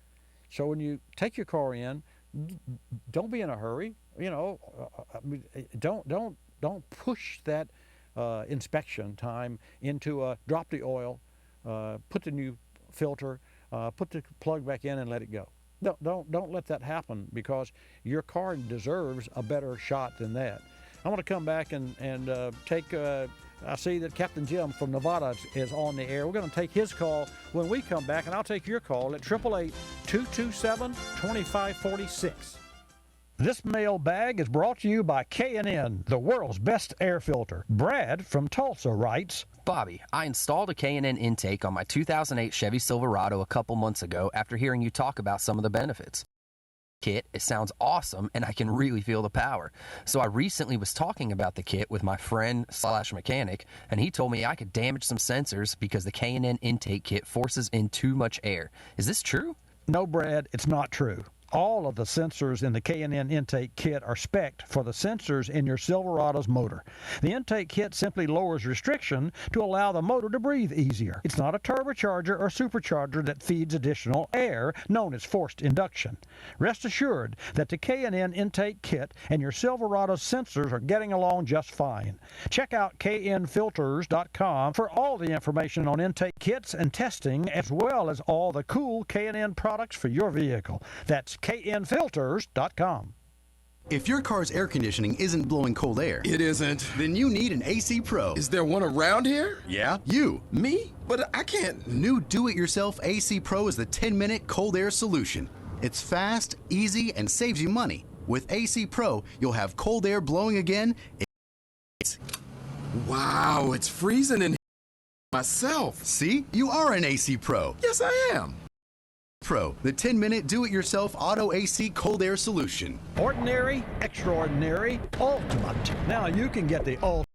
S1: So when you take your car in, don't be in a hurry. Don't push that inspection time into drop the oil, put the new filter, put the plug back in, and let it go. Don't let that happen, because your car deserves a better shot than that. I want to come back and take. I see that Captain Jim from Nevada is on the air. We're going to take his call when we come back, and I'll take your call at 888-227-2546. This mailbag is brought to you by K&N, the world's best air filter. Brad from Tulsa writes,
S8: Bobby, I installed a K&N intake on my 2008 Chevy Silverado a couple months ago after hearing you talk about some of the benefits. Kit, it sounds awesome, and I can really feel the power. So I recently was talking about the kit with my friend/mechanic, and he told me I could damage some sensors because the K&N intake kit forces in too much air. Is this true?
S1: No, Brad, it's not true. All of the sensors in the K&N intake kit are spec'd for the sensors in your Silverado's motor. The intake kit simply lowers restriction to allow the motor to breathe easier. It's not a turbocharger or supercharger that feeds additional air, known as forced induction. Rest assured that the K&N intake kit and your Silverado's sensors are getting along just fine. Check out knfilters.com for all the information on intake kits and testing, as well as all the cool K&N products for your vehicle. That's knfilters.com.
S5: If your car's air conditioning isn't blowing cold air,
S9: it isn't,
S5: then you need an AC Pro.
S9: Is there one around here?
S5: Yeah, you.
S9: Me? But I can't.
S5: New do-it-yourself AC Pro is the 10-minute cold air solution. It's fast, easy, and saves you money. With AC Pro, you'll have cold air blowing again.
S9: Wow, it's freezing in here myself.
S5: See? You are an AC Pro.
S9: Yes, I am.
S5: Pro, the 10-minute do-it-yourself auto AC cold air solution.
S1: Ordinary, extraordinary, ultimate. Now you can get the ultimate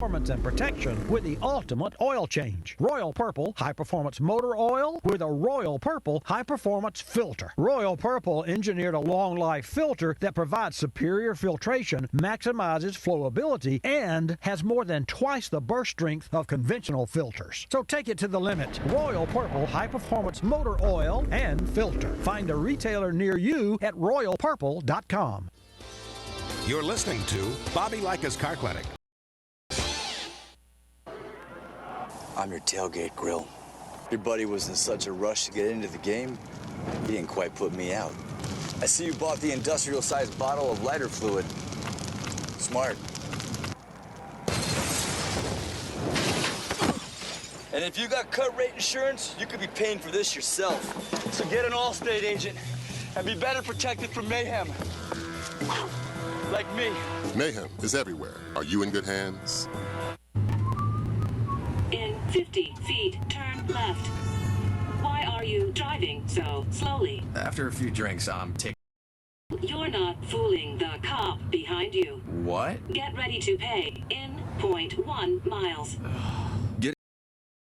S1: performance and protection with the ultimate oil change. Royal Purple High Performance Motor Oil with a Royal Purple High Performance Filter. Royal Purple engineered a long life filter that provides superior filtration, maximizes flowability, and has more than twice the burst strength of conventional filters. So take it to the limit. Royal Purple High Performance Motor Oil and Filter. Find a retailer near you at royalpurple.com.
S3: You're listening to Bobby Likis Car Clinic.
S10: I'm your tailgate grill. Your buddy was in such a rush to get into the game, he didn't quite put me out. I see you bought the industrial-sized bottle of lighter fluid. Smart. And if you got cut rate insurance, you could be paying for this yourself. So get an Allstate agent and be better protected from mayhem. Like me.
S11: Mayhem is everywhere. Are you in good hands?
S12: In 50 feet, turn left. Why are you driving so slowly?
S13: After a few drinks, I'm taking...
S12: You're not fooling the cop behind you.
S13: What?
S12: Get ready to pay in 0.1 miles.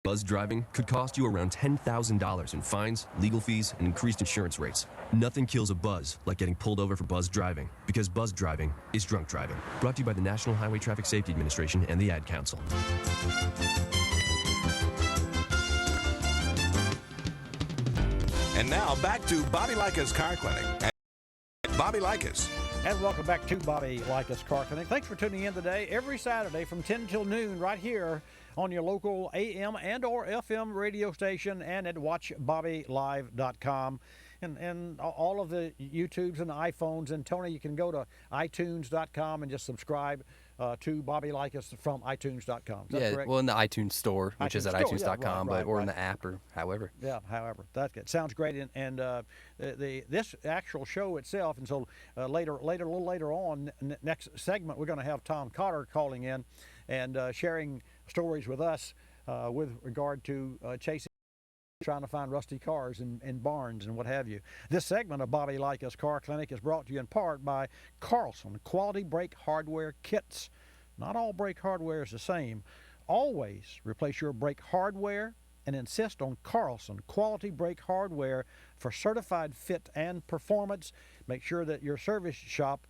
S15: Buzz driving could cost you around $10,000 in fines, legal fees, and increased insurance rates. Nothing kills a buzz like getting pulled over for buzz driving, because buzz driving is drunk driving. Brought to you by the National Highway Traffic Safety Administration and the Ad Council.
S3: And now back to Bobby Likis Car Clinic. Bobby Likis.
S1: And welcome back to Bobby Likis Car Clinic. Thanks for tuning in today. Every Saturday from 10 till noon right here on your local AM and or FM radio station and at watchbobbylive.com. And all of the YouTubes and the iPhones. And Tony, you can go to iTunes.com and just subscribe to Bobby Likis from iTunes.com. Is that correct?
S8: Well, in the iTunes store, which is at iTunes.com,
S1: yeah,
S8: or in the app, or however.
S1: Yeah, however. That's good. Sounds great. And this actual show itself, and so a little later on, next segment, we're going to have Tom Cotter calling in and sharing stories with us with regard to chasing, trying to find rusty cars in barns and what have you. This segment of Bobby Likis Car Clinic is brought to you in part by Carlson Quality Brake Hardware Kits. Not all brake hardware is the same. Always replace your brake hardware and insist on Carlson Quality Brake Hardware for certified fit and performance. Make sure that your service shop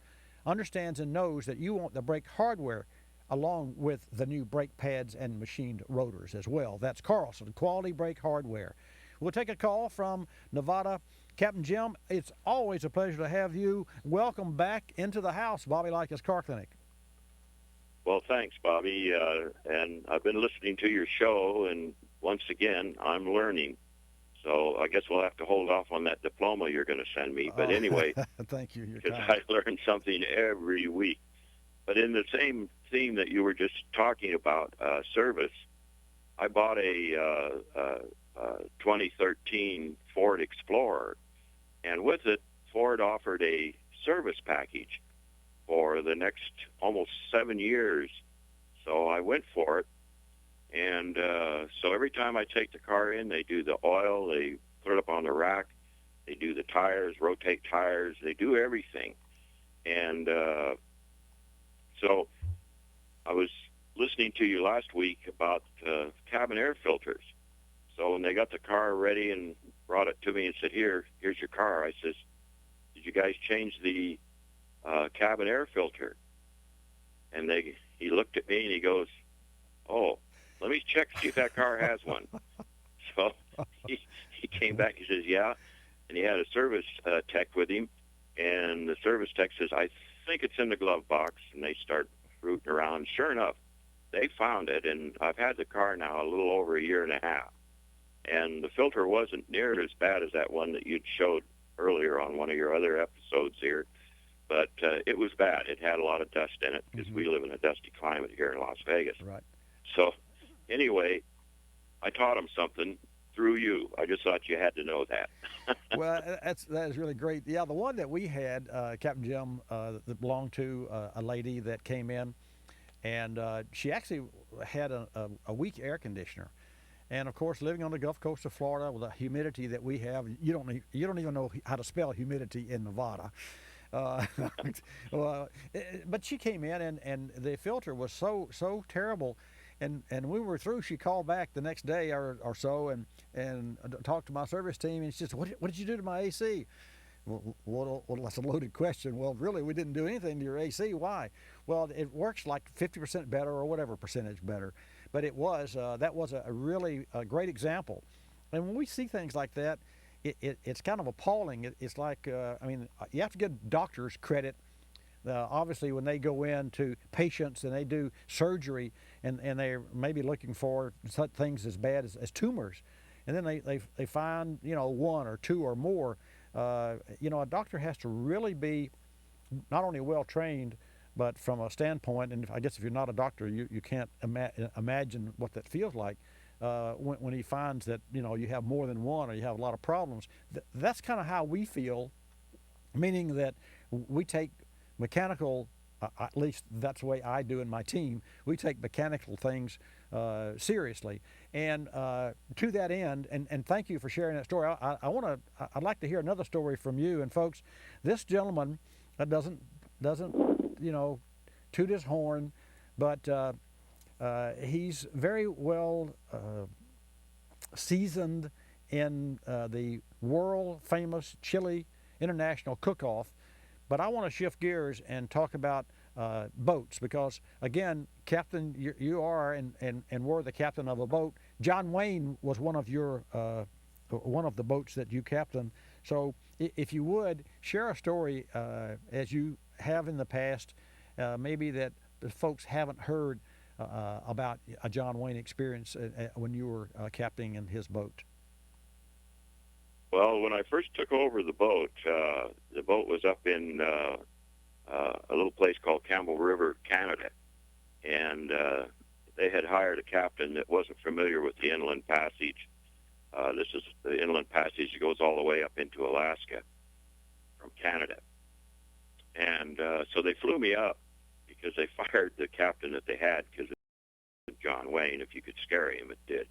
S1: understands and knows that you want the brake hardware along with the new brake pads and machined rotors as well. That's Carlson Quality Brake Hardware. We'll take a call from Nevada. Captain Jim, it's always a pleasure to have you. Welcome back into the house, Bobby Likis Car Clinic.
S16: Well, thanks, Bobby. And I've been listening to your show, and once again, I'm learning. So I guess we'll have to hold off on that diploma you're going to send me. But anyway,
S1: thank you.
S16: Because I learn something every week. But in the same theme that you were just talking about, service, I bought a 2013 Ford Explorer, and with it, Ford offered a service package for the next almost 7 years. So I went for it, and so every time I take the car in, they do the oil, they put it up on the rack, they do the tires, rotate tires, they do everything. And so I was listening to you last week about cabin air filters. So when they got the car ready and brought it to me and said, here's your car, I says, did you guys change the cabin air filter? And he looked at me and he goes, oh, let me check, see if that car has one. So he came back, he says, yeah, and he had a service tech with him, and the service tech says, I think it's in the glove box, and they start rooting around. Sure enough, they found it, and I've had the car now a little over a year and a half, and the filter wasn't near as bad as that one that you'd showed earlier on one of your other episodes here, but it was bad. It had a lot of dust in it because we live in a dusty climate here in Las Vegas.
S1: Right.
S16: So anyway, I taught him something through you. I just thought you had to know that.
S1: Well, that is really great. Yeah, the one that we had, Captain Jim, that belonged to a lady that came in, and she actually had a weak air conditioner. And of course, living on the Gulf Coast of Florida with the humidity that we have, you don't even know how to spell humidity in Nevada. Well, but she came in, and the filter was so terrible. And when we were through, she called back the next day or so and talked to my service team, and she said, what did you do to my AC? Well, that's a loaded question. Well, really, we didn't do anything to your AC. Why? Well, it works like 50% better or whatever percentage better. But that was a really great example. And when we see things like that, it's kind of appalling. It's like, you have to give doctors credit. Obviously, when they go into patients and they do surgery and they're maybe looking for such things as bad as tumors, and then they find, one or two or more, a doctor has to really be not only well trained, but from a standpoint, and I guess if you're not a doctor, you can't imagine what that feels like when he finds that, you have more than one or you have a lot of problems. That's kind of how we feel, meaning that we take mechanical, at least that's the way I do in my team, we take mechanical things seriously. And to that end, and thank you for sharing that story. I'd like to hear another story from you. And folks, this gentleman doesn't toot his horn, but he's very well seasoned in the world famous chili international cook-off. But I want to shift gears and talk about boats, because again, Captain, you are and were the captain of a boat. John Wayne was one of the boats that you captained. So if you would share a story as you have in the past, maybe that the folks haven't heard about a John Wayne experience when you were captaining in his boat.
S16: Well, when I first took over the boat was up in a little place called Campbell River, Canada, and they had hired a captain that wasn't familiar with the inland passage. This is the inland passage that goes all the way up into Alaska from Canada. And so they flew me up because they fired the captain that they had because of John Wayne. If you could scare him, it did.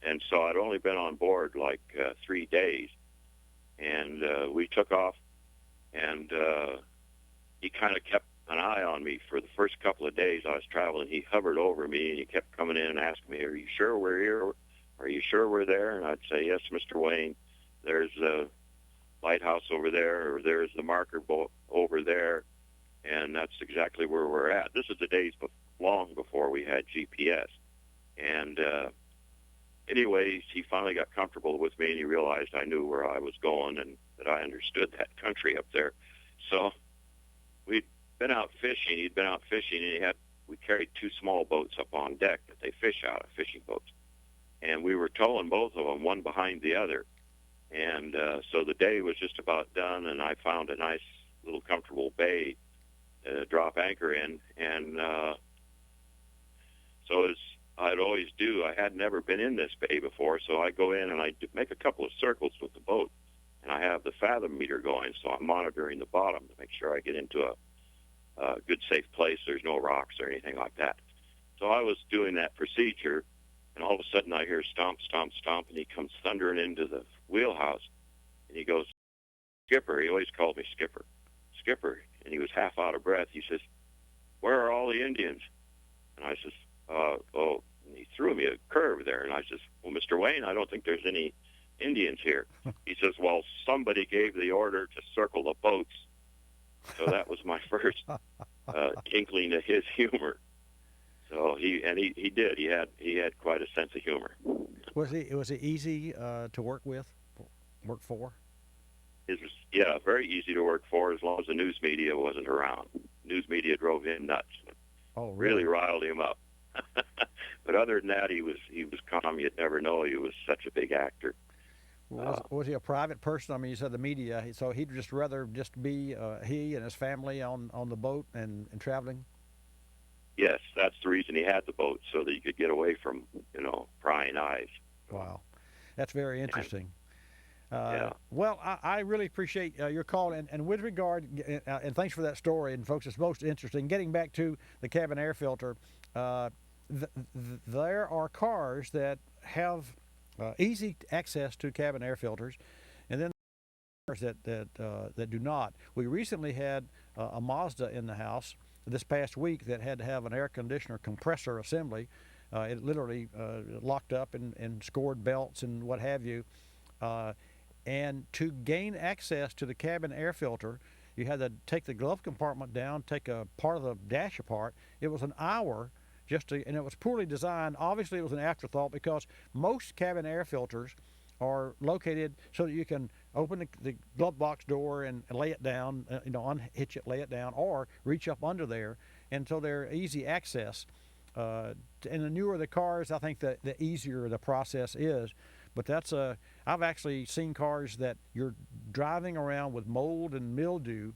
S16: And so I'd only been on board like 3 days, and we took off, and he kind of kept an eye on me for the first couple of days I was traveling. He hovered over me, and he kept coming in and asking me, "Are you sure we're here? Are you sure we're there?" And I'd say, "Yes, Mr. Wayne, there's a lighthouse over there, or there's the marker boat over there, and that's exactly where we're at." This is the days long before we had GPS. And anyways, he finally got comfortable with me, and he realized I knew where I was going and that I understood that country up there. So we'd been out fishing. He'd been out fishing, and we carried 2 small boats up on deck that they fish out of, fishing boats. And we were towing both of them, one behind the other. And so the day was just about done, and I found a nice little comfortable bay to drop anchor in. And so as I'd always do, I had never been in this bay before, so I go in and I make a couple of circles with the boat, and I have the fathom meter going, so I'm monitoring the bottom to make sure I get into a good, safe place. There's no rocks or anything like that. So I was doing that procedure, and all of a sudden I hear stomp, stomp, stomp, and he comes thundering into the wheelhouse, and he goes, "Skipper," he always called me Skipper, "Skipper," and he was half out of breath. He says, "Where are all the Indians?" And I says, "Oh," and he threw me a curve there, and I says, "Well, Mr. Wayne, I don't think there's any Indians here." He says, "Well, somebody gave the order to circle the boats." So that was my first inkling to his humor. So he did. He had quite a sense of humor.
S1: Was he easy to work for?
S16: It was very easy to work for as long as the news media wasn't around. News media drove him nuts.
S1: Oh, really
S16: riled him up. But other than that, he was calm. You'd never know he was such a big actor.
S1: Was he a private person? I mean, you said the media, so he'd just rather just be he and his family on the boat and traveling?
S16: Yes, that's the reason he had the boat, so that he could get away from, prying eyes.
S1: Wow. That's very interesting.
S16: Yeah.
S1: Well, I really appreciate your call, and with regard, and thanks for that story, and folks, it's most interesting. Getting back to the cabin air filter, there are cars that have easy access to cabin air filters, and then that do not. We recently had a Mazda in the house this past week that had to have an air conditioner compressor assembly. It literally locked up and scored belts and what have you. And to gain access to the cabin air filter, you had to take the glove compartment down, take a part of the dash apart. It was an hour and it was poorly designed. Obviously, it was an afterthought because most cabin air filters are located so that you can open the glove box door and lay it down, unhitch it, lay it down, or reach up under there. And so they're easy access. And the newer the cars, I think the easier the process is. But I've actually seen cars that you're driving around with mold and mildew.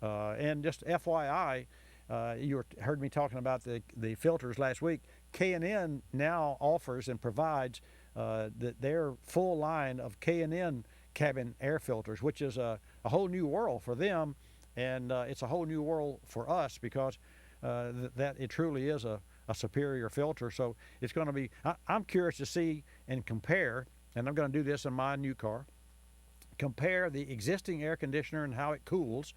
S1: And just FYI, you heard me talking about the filters last week. K&N now offers and provides their full line of K&N cabin air filters, which is a whole new world for them, and it's a whole new world for us because that it truly is a superior filter. So it's going to be, I'm curious to see and compare, and I'm going to do this in my new car, compare the existing air conditioner and how it cools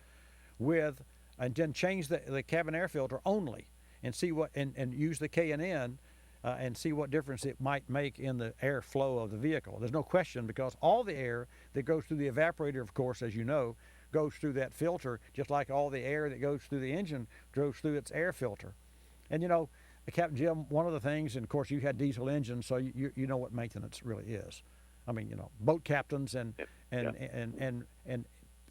S1: with, and then change the cabin air filter only and see what, and use the K&N and see what difference it might make in the airflow of the vehicle. There's no question, because all the air that goes through the evaporator, of course, as you know, goes through that filter, just like all the air that goes through the engine goes through its air filter. And Captain Jim, one of the things, and of course you had diesel engines, so you know what maintenance really is. I mean, boat captains and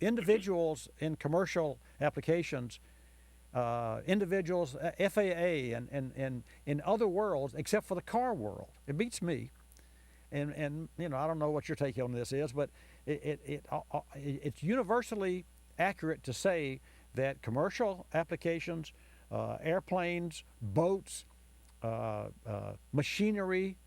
S1: individuals in commercial applications, individuals, FAA and in other worlds, except for the car world. It beats me. And I don't know what your take on this is, but it's universally accurate to say that commercial applications, airplanes, boats, machinery,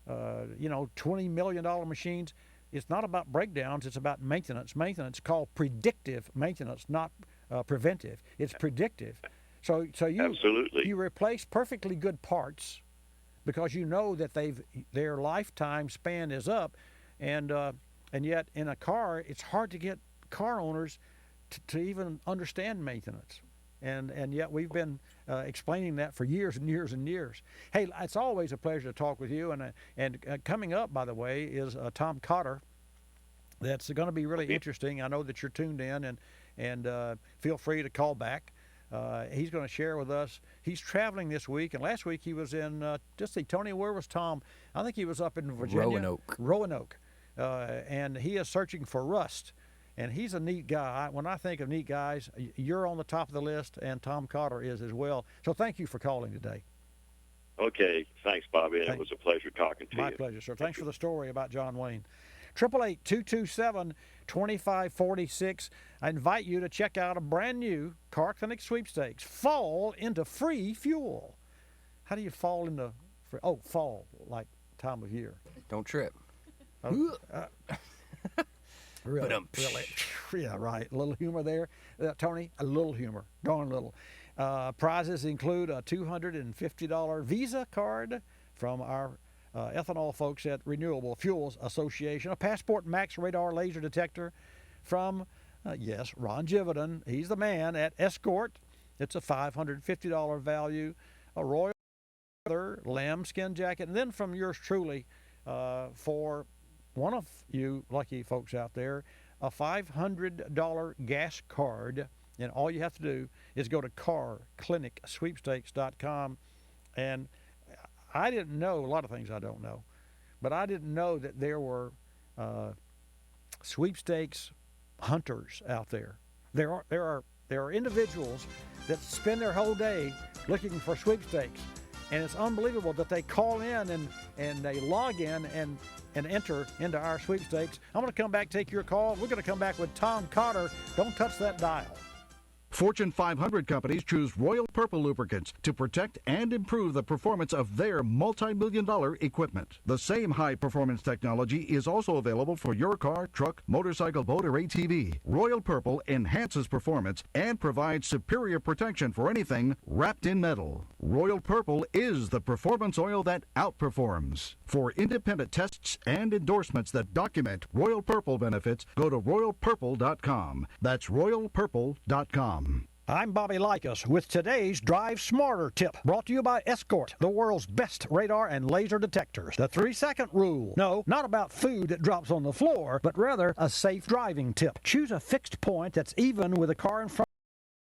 S1: $20 million machines, it's not about breakdowns, it's about maintenance. Maintenance called predictive maintenance, not preventive. It's predictive. So you replace perfectly good parts because you know that their lifetime span is up, and yet in a car it's hard to get car owners to even understand maintenance, and yet we've been explaining that for years and years and years. Hey, it's always a pleasure to talk with you, and coming up, by the way, is Tom Cotter. That's going to be really interesting. I know that you're tuned in, and feel free to call back. He's going to share with us. He's traveling this week, and last week he was in, Tony, where was Tom? I think he was up in Virginia. Roanoke. And he is searching for rust. And he's a neat guy. When I think of neat guys, you're on the top of the list, and Tom Cotter is as well. So thank you for calling today.
S16: Okay. Thanks, Bobby. It was a pleasure talking to you.
S1: My pleasure, sir. Thanks for the story about John Wayne. 888-227-2546. I invite you to check out a brand new Car Clinic sweepstakes. Fall into free fuel. How do you fall into free? Oh, fall, like time of year.
S8: Don't trip.
S1: Really? Yeah, right. A little humor there. Tony, a little humor. Darn little. Prizes include a $250 Visa card from our ethanol folks at Renewable Fuels Association, a Passport Max radar laser detector from, Ron Jividen. He's the man at Escort. It's a $550 value, a Royal Leather lambskin jacket, and then from yours truly, for one of you lucky folks out there, a $500 gas card. And all you have to do is go to carclinicsweepstakes.com. And I didn't know, a lot of things I don't know, but I didn't know that there were sweepstakes hunters out there. There are individuals that spend their whole day looking for sweepstakes, and it's unbelievable that they call in and they log in and enter into our sweepstakes. I'm going to come back, take your call. We're going to come back with Tom Cotter. Don't touch that dial.
S2: Fortune 500 companies choose Royal Purple lubricants to protect and improve the performance of their multi-million-dollar equipment. The same high-performance technology is also available for your car, truck, motorcycle, boat, or ATV. Royal Purple enhances performance and provides superior protection for anything wrapped in metal. Royal Purple is the performance oil that outperforms. For independent tests and endorsements that document Royal Purple benefits, go to royalpurple.com. That's royalpurple.com.
S1: I'm Bobby Likis with today's Drive Smarter tip, brought to you by Escort, the world's best radar and laser detectors. The 3-second rule. No, not about food that drops on the floor, but rather a safe driving tip. Choose a fixed point that's even with the car in front.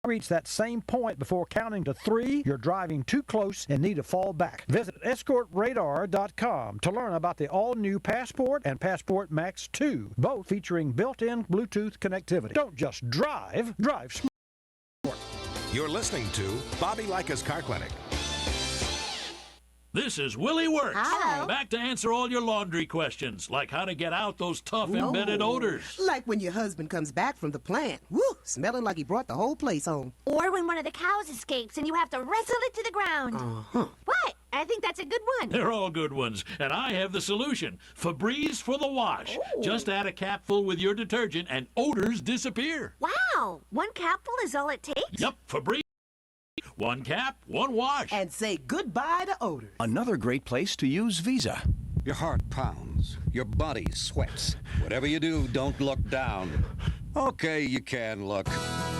S1: Reach that same point before counting to 3. You're driving too close and need to fall back. Visit escortradar.com to learn about the all-new Passport and Passport Max 2, both featuring built-in Bluetooth connectivity. Don't just drive, drive smart.
S3: You're listening to Bobby Likis Car Clinic.
S7: This is Willie Works.
S17: Hi.
S7: Back to answer all your laundry questions, like how to get out those tough embedded odors.
S17: Like when your husband comes back from the plant. Woo! Smelling like he brought the whole place home.
S23: Or when one of the cows escapes and you have to wrestle it to the ground. What? I think that's a good one.
S7: They're all good ones, and I have the solution. Febreze for the wash.
S23: Ooh.
S7: Just add a capful with your detergent and odors disappear.
S23: Wow! One capful is all it takes?
S7: Yep, Febreze. One cap, one wash.
S17: And say goodbye to odors.
S18: Another great place to use Visa. Your heart pounds. Your body sweats. Whatever you do, don't look down. Okay, you can look.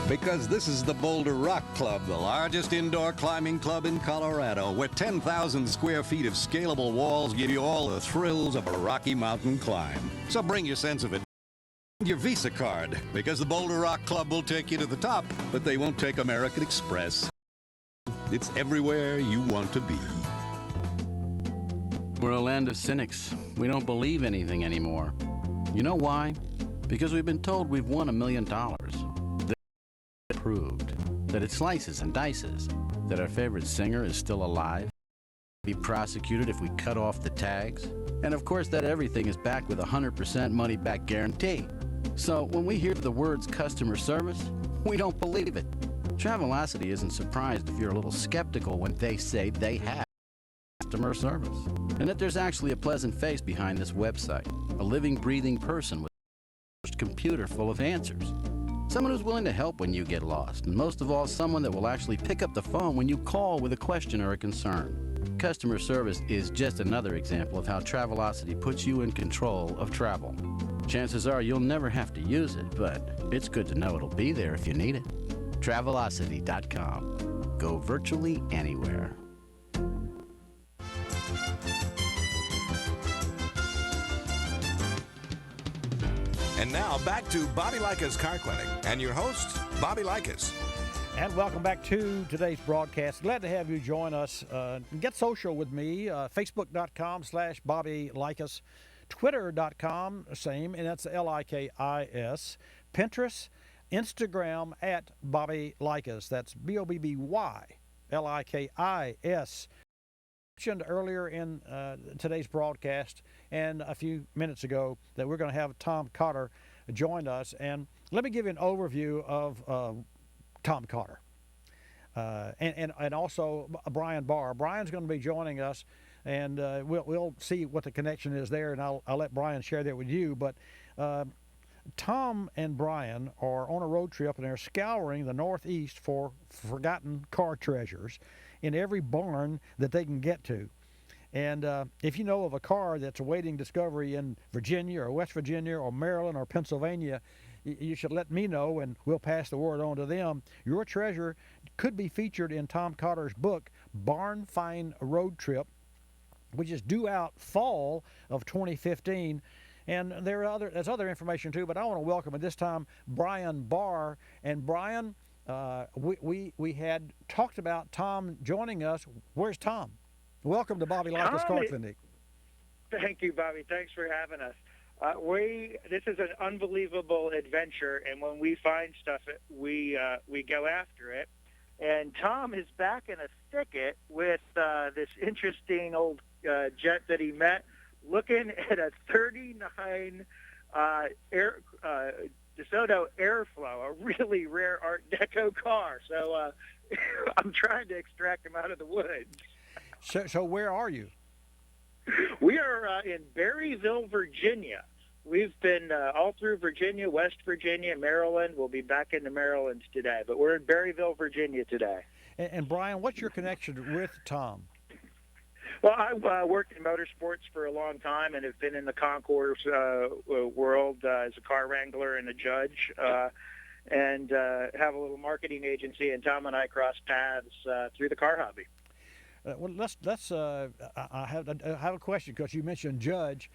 S18: Because this is the Boulder Rock Club, the largest indoor climbing club in Colorado, where 10,000 square feet of scalable walls give you all the thrills of a Rocky Mountain climb. So bring your sense of it. Your Visa card, because the Boulder Rock Club will take you to the top, but they won't take American Express. It's everywhere you want to be.
S19: We're a land of cynics. We don't believe anything anymore. You know why? Because we've been told we've won $1 million. That proved that it slices and dices. That our favorite singer is still alive. Be prosecuted if we cut off the tags. And of course that everything is backed with a 100% money back guarantee. So when we hear the words customer service, we don't believe it. Travelocity isn't surprised if you're a little skeptical when they say they have customer service, and that there's actually a pleasant face behind this website, a living, breathing person with a computer full of answers, someone who's willing to help when you get lost, and most of all, someone that will actually pick up the phone when you call with a question or a concern. Customer service is just another example of how Travelocity puts you in control of travel. Chances are you'll never have to use it, but it's good to know it'll be there if you need it. Travelocity.com. Go virtually anywhere.
S3: And now back to Bobby Likis Car Clinic and your host, Bobby Likis.
S1: And welcome back to today's broadcast. Glad to have you join us. Get social with me, facebook.com/Bobby Likis, twitter.com, same, and that's Likis, Pinterest, Instagram at Bobby Likis. That's BOBBY LIKIS. Mentioned earlier in today's broadcast and a few minutes ago that we're going to have Tom Cotter join us. And let me give you an overview of Tom Cotter and also Brian Barr. Brian's going to be joining us, and we'll see what the connection is there, and I'll let Brian share that with you. But Tom and Brian are on a road trip, and they're scouring the Northeast for forgotten car treasures in every barn that they can get to. And if you know of a car that's awaiting discovery in Virginia or West Virginia or Maryland or Pennsylvania, you should let me know, and we'll pass the word on to them. Your treasure could be featured in Tom Cotter's book, Barn Find Road Trip, which is due out fall of 2015. And there's other information too, but I want to welcome at this time Brian Barr. And Brian, we had talked about Tom joining us. Where's Tom? Welcome to Bobby Likis Car Clinic.
S20: Thank you, Bobby. Thanks for having us. This is an unbelievable adventure, and when we find stuff, we go after it. And Tom is back in a thicket with this interesting old jet that he met, looking at a 39 DeSoto Airflow, a really rare Art Deco car. So I'm trying to extract him out of the woods.
S1: So where are you?
S20: We are in Berryville, Virginia. We've been all through Virginia, West Virginia, Maryland. We'll be back into Maryland today, but we're in Berryville, Virginia today.
S1: And Brian, what's your connection with Tom?
S20: Well, I worked in motorsports for a long time and have been in the concours world as a car wrangler and a judge, and have a little marketing agency. And Tom and I crossed paths through the car hobby.
S1: Well, let's. I have a question because you mentioned judge.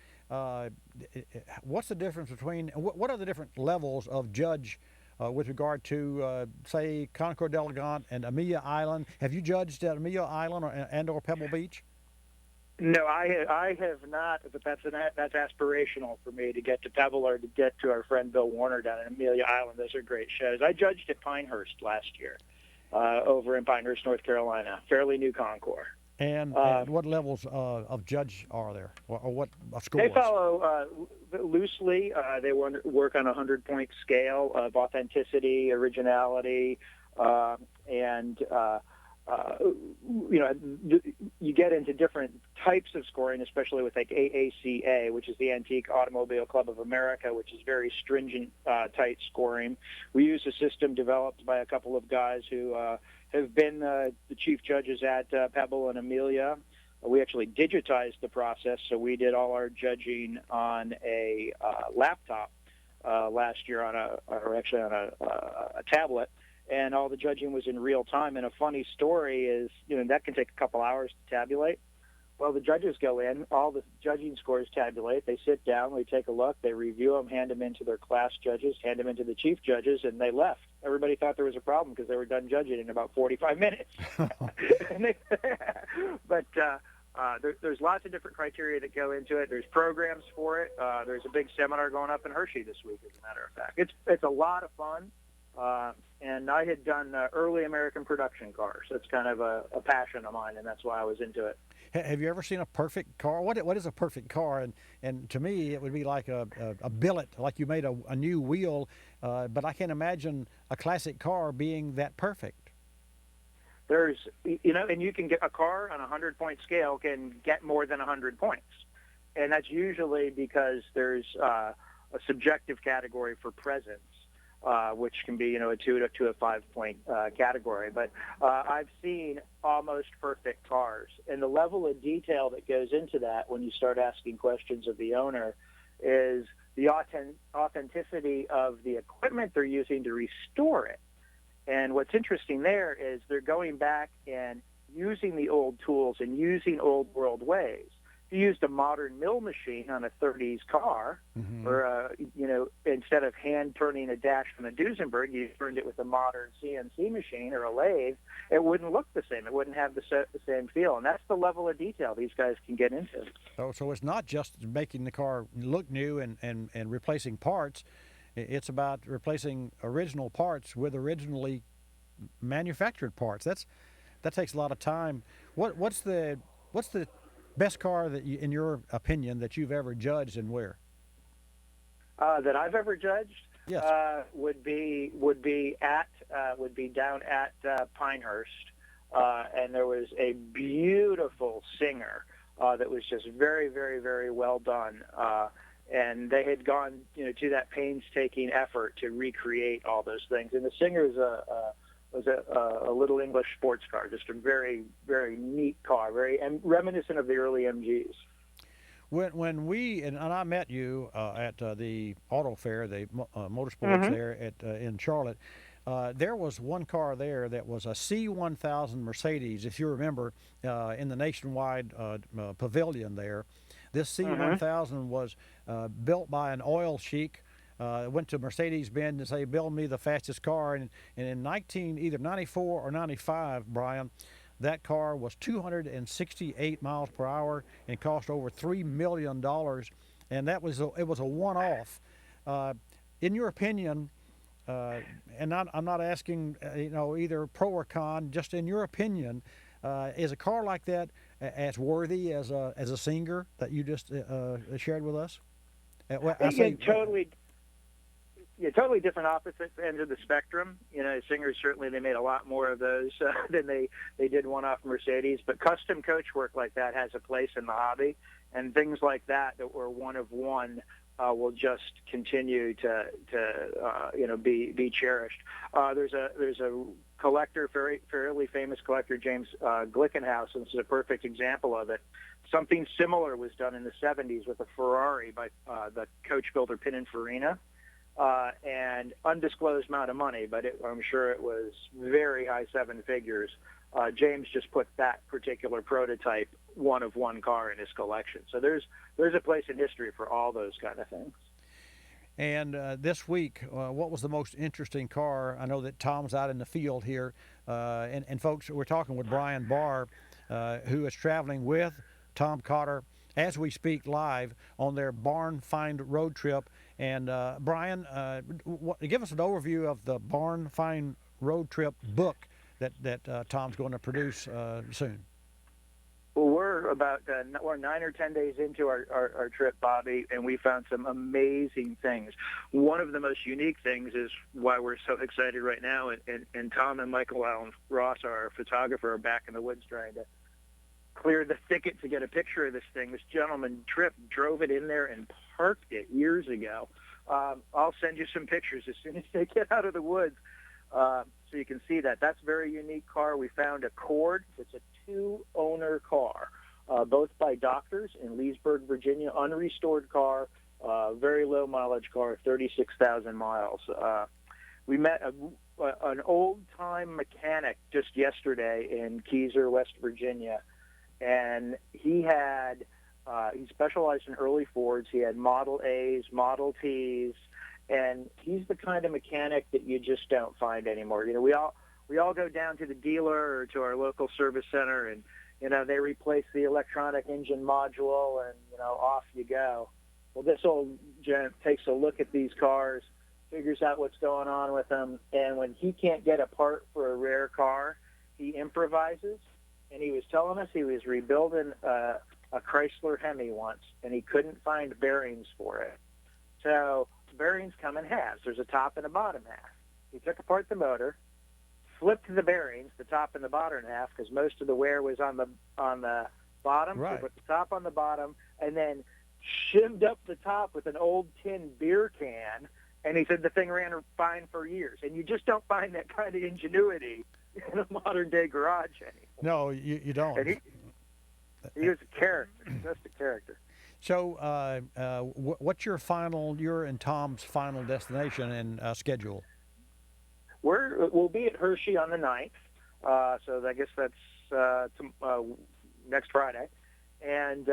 S1: What's the difference between what are the different levels of judge with regard to say Concours d'Elegant and Amelia Island? Have you judged at Amelia Island or Pebble Beach?
S20: No, I have not, but that's aspirational for me to get to Pebble or to get to our friend Bill Warner down in Amelia Island. Those are great shows. I judged at Pinehurst last year. Over in Pinehurst, North Carolina, fairly new concours.
S1: And what levels of judge are there, or what scores?
S20: They follow loosely. They work on a 100-point scale of authenticity, originality, and you get into different types of scoring, especially with like AACA, which is the Antique Automobile Club of America, which is very stringent, tight scoring. We use a system developed by a couple of guys who have been the chief judges at Pebble and Amelia. We actually digitized the process, so we did all our judging on a laptop last year on a tablet. And all the judging was in real time. And a funny story is, that can take a couple hours to tabulate. Well, the judges go in, all the judging scores tabulate. They sit down, we take a look, they review them, hand them into their class judges, hand them into the chief judges, and they left. Everybody thought there was a problem because they were done judging in about 45 minutes. But there's lots of different criteria that go into it. There's programs for it. There's a big seminar going up in Hershey this week, as a matter of fact. It's a lot of fun. And I had done early American production cars. That's kind of a passion of mine, and that's why I was into it.
S1: Have you ever seen a perfect car? What is a perfect car? And to me, it would be like a billet, like you made a new wheel. But I can't imagine a classic car being that perfect.
S20: There's, and you can get a car on a 100-point scale can get more than 100 points. And that's usually because there's a subjective category for presence. Which can be, a 2 to a 5-point category. But I've seen almost perfect cars. And the level of detail that goes into that when you start asking questions of the owner is the authenticity of the equipment they're using to restore it. And what's interesting there is they're going back and using the old tools and using old world ways. If you used a modern mill machine on a 30s car, or instead of hand turning a dash from a Duesenberg, you turned it with a modern CNC machine or a lathe, it wouldn't look the same. It wouldn't have the same feel, and that's the level of detail these guys can get into.
S1: So it's not just making the car look new and replacing parts. It's about replacing original parts with originally manufactured parts. That takes a lot of time. What's the best car that you, in your opinion, that you've ever judged, and where?
S20: That I've ever judged?
S1: Yes.
S20: Would be down at Pinehurst, and there was a beautiful Singer that was just very, very, very well done. And they had gone, to that painstaking effort to recreate all those things. And the Singer is was a little English sports car, just a very, very neat car, very reminiscent of the early MGs.
S1: When we and I met you at the auto fair, the motorsports there in Charlotte, there was one car there that was a C1000 Mercedes, if you remember, in the Nationwide pavilion there. This C1000 was built by an oil sheik. Went to Mercedes-Benz and say, build me the fastest car. And in either 94 or 95, Brian, that car was 268 miles per hour and cost over $3 million. And it was a one-off. In your opinion, and I'm not asking, either pro or con, just in your opinion, is a car like that as worthy as a Singer that you just shared with us?
S20: Totally. totally different opposite ends of the spectrum. Singers, certainly they made a lot more of those than they did one-off Mercedes. But custom coach work like that has a place in the hobby, and things like that were one of one will just continue to be cherished. There's a collector, fairly famous collector, James Glickenhaus, and this is a perfect example of it. Something similar was done in the 70s with a Ferrari by the coach builder Pininfarina. And undisclosed amount of money, but I'm sure it was very high seven figures. James just put that particular prototype one of one car in his collection. So there's a place in history for all those kind of things.
S1: And this week, what was the most interesting car? I know that Tom's out in the field here, and folks, we're talking with Brian Barr, who is traveling with Tom Cotter as we speak live on their Barn Find road trip. And Brian, give us an overview of the Barn Find road trip book that Tom's going to produce soon.
S20: Well, we're 9 or 10 days into our trip, Bobby, and we found some amazing things. One of the most unique things is why we're so excited right now, and Tom and Michael Allen Ross, our photographer, are back in the woods trying to clear the thicket to get a picture of this thing. This gentleman drove it in there and parked it years ago. I'll send you some pictures as soon as they get out of the woods so you can see that. That's a very unique car. We found a Cord. It's a two-owner car, both by doctors in Leesburg, Virginia, unrestored car, very low mileage car, 36,000 miles. We met an old-time mechanic just yesterday in Keyser, West Virginia, and he specialized in early Fords. He had Model A's, Model T's, and he's the kind of mechanic that you just don't find anymore. We all go down to the dealer or to our local service center, and they replace the electronic engine module, and off you go. Well, this old gent takes a look at these cars, figures out what's going on with them, and when he can't get a part for a rare car, he improvises. And he was telling us he was rebuilding a Chrysler Hemi once, and he couldn't find bearings for it. So bearings come in halves. There's a top and a bottom half. He took apart the motor, flipped the bearings, the top and the bottom half, because most of the wear was on the bottom.
S1: Right.
S20: So put the top on the bottom, and then shimmed up the top with an old tin beer can. And he said the thing ran fine for years. And you just don't find that kind of ingenuity in a modern-day garage anymore.
S1: No, you don't.
S20: And he was a character, just a character.
S1: So what's your and Tom's final destination and schedule?
S20: We'll be at Hershey on the 9th, so I guess that's next Friday. And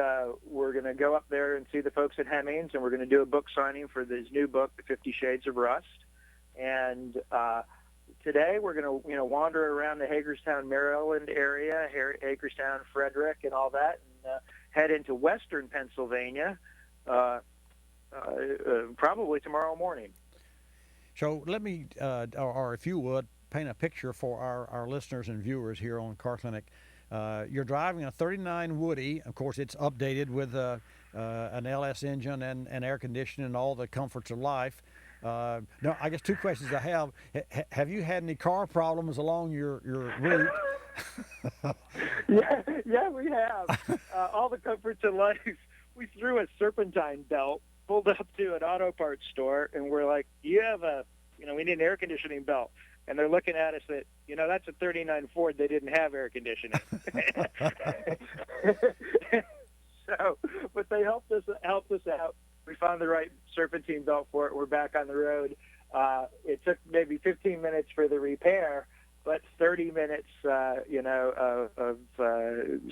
S20: we're going to go up there and see the folks at Hemmings, and we're going to do a book signing for his new book, The 50 Shades of Rust. And today we're going to wander around the Hagerstown, Maryland area, Hagerstown, Frederick, and all that, and head into western Pennsylvania probably tomorrow morning.
S1: So let me, or if you would, paint a picture for our listeners and viewers here on Car Clinic. You're driving a 39 Woody. Of course, it's updated with an LS engine and air conditioning and all the comforts of life. No, I guess two questions I have. Have you had any car problems along your route?
S20: Yeah, we have. All the comforts of life. We threw a serpentine belt, pulled up to an auto parts store, and we're like, you have we need an air conditioning belt. And they're looking at us that, that's a 39 Ford. They didn't have air conditioning. So, but they helped us out. We found the right serpentine belt for it. We're back on the road. It took maybe 15 minutes for the repair, but 30 minutes, of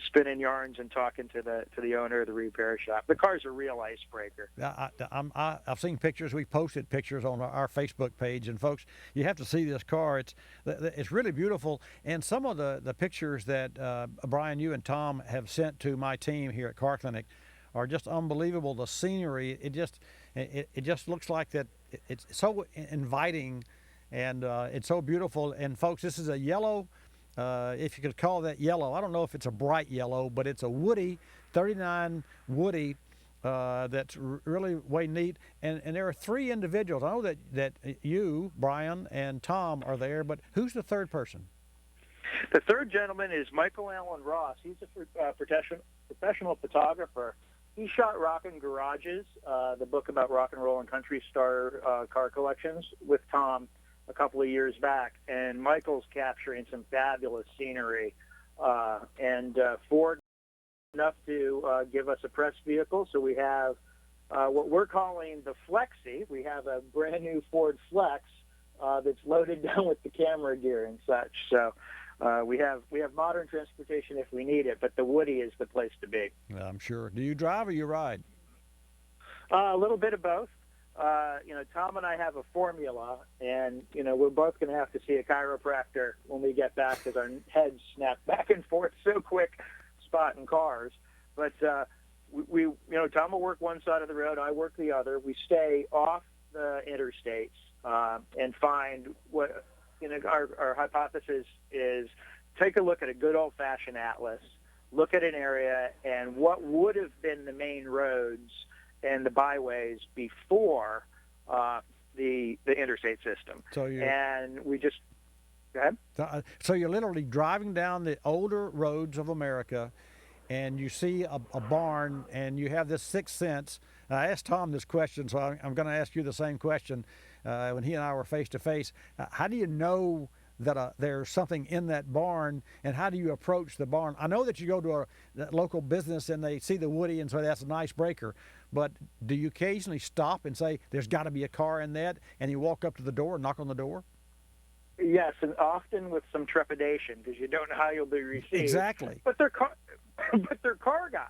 S20: spinning yarns and talking to the owner of the repair shop. The car's a real icebreaker.
S1: I've seen pictures. We've posted pictures on our Facebook page, and folks, you have to see this car. It's really beautiful. And some of the pictures that Brian, you and Tom have sent to my team here at Car Clinic are just unbelievable. The scenery, it just looks like that. It's so inviting. And it's so beautiful. And folks, this is a yellow, if you could call that yellow. I don't know if it's a bright yellow, but it's a Woody, 39 Woody. that's really way neat. And there are 3 individuals. I know that you, Brian, and Tom are there, but who's the third person?
S20: The third gentleman is Michael Allen Ross. He's a professional photographer. He shot Rockin' Garages, the book about rock and roll and country star car collections, with Tom a couple of years back. And Michael's capturing some fabulous scenery. And Ford enough to give us a press vehicle. So we have what we're calling the Flexi. We have a brand new Ford Flex that's loaded down with the camera gear and such. So we have modern transportation if we need it, but the Woody is the place to be.
S1: I'm sure. Do you drive or you ride?
S20: A little bit of both. Tom and I have a formula, and we're both going to have to see a chiropractor when we get back because our heads snap back and forth so quick spotting cars. But we Tom will work one side of the road, I work the other. We stay off the interstates and find what. Our hypothesis is take a look at a good old-fashioned atlas, look at an area, and what would have been the main roads and the byways before the interstate system. And we just go ahead.
S1: So you're literally driving down the older roads of America, and you see a barn, and you have this sixth sense. I asked Tom this question, so I'm going to ask you the same question. When he and I were face to face, how do you know that there's something in that barn, and how do you approach the barn? I know that you go to a local business and they see the Woody and say that's a nice breaker, but do you occasionally stop and say there's got to be a car in that, and you walk up to the door and knock on the door?
S20: Yes, and often with some trepidation because you don't know how you'll be received.
S1: Exactly.
S20: But they're car guys.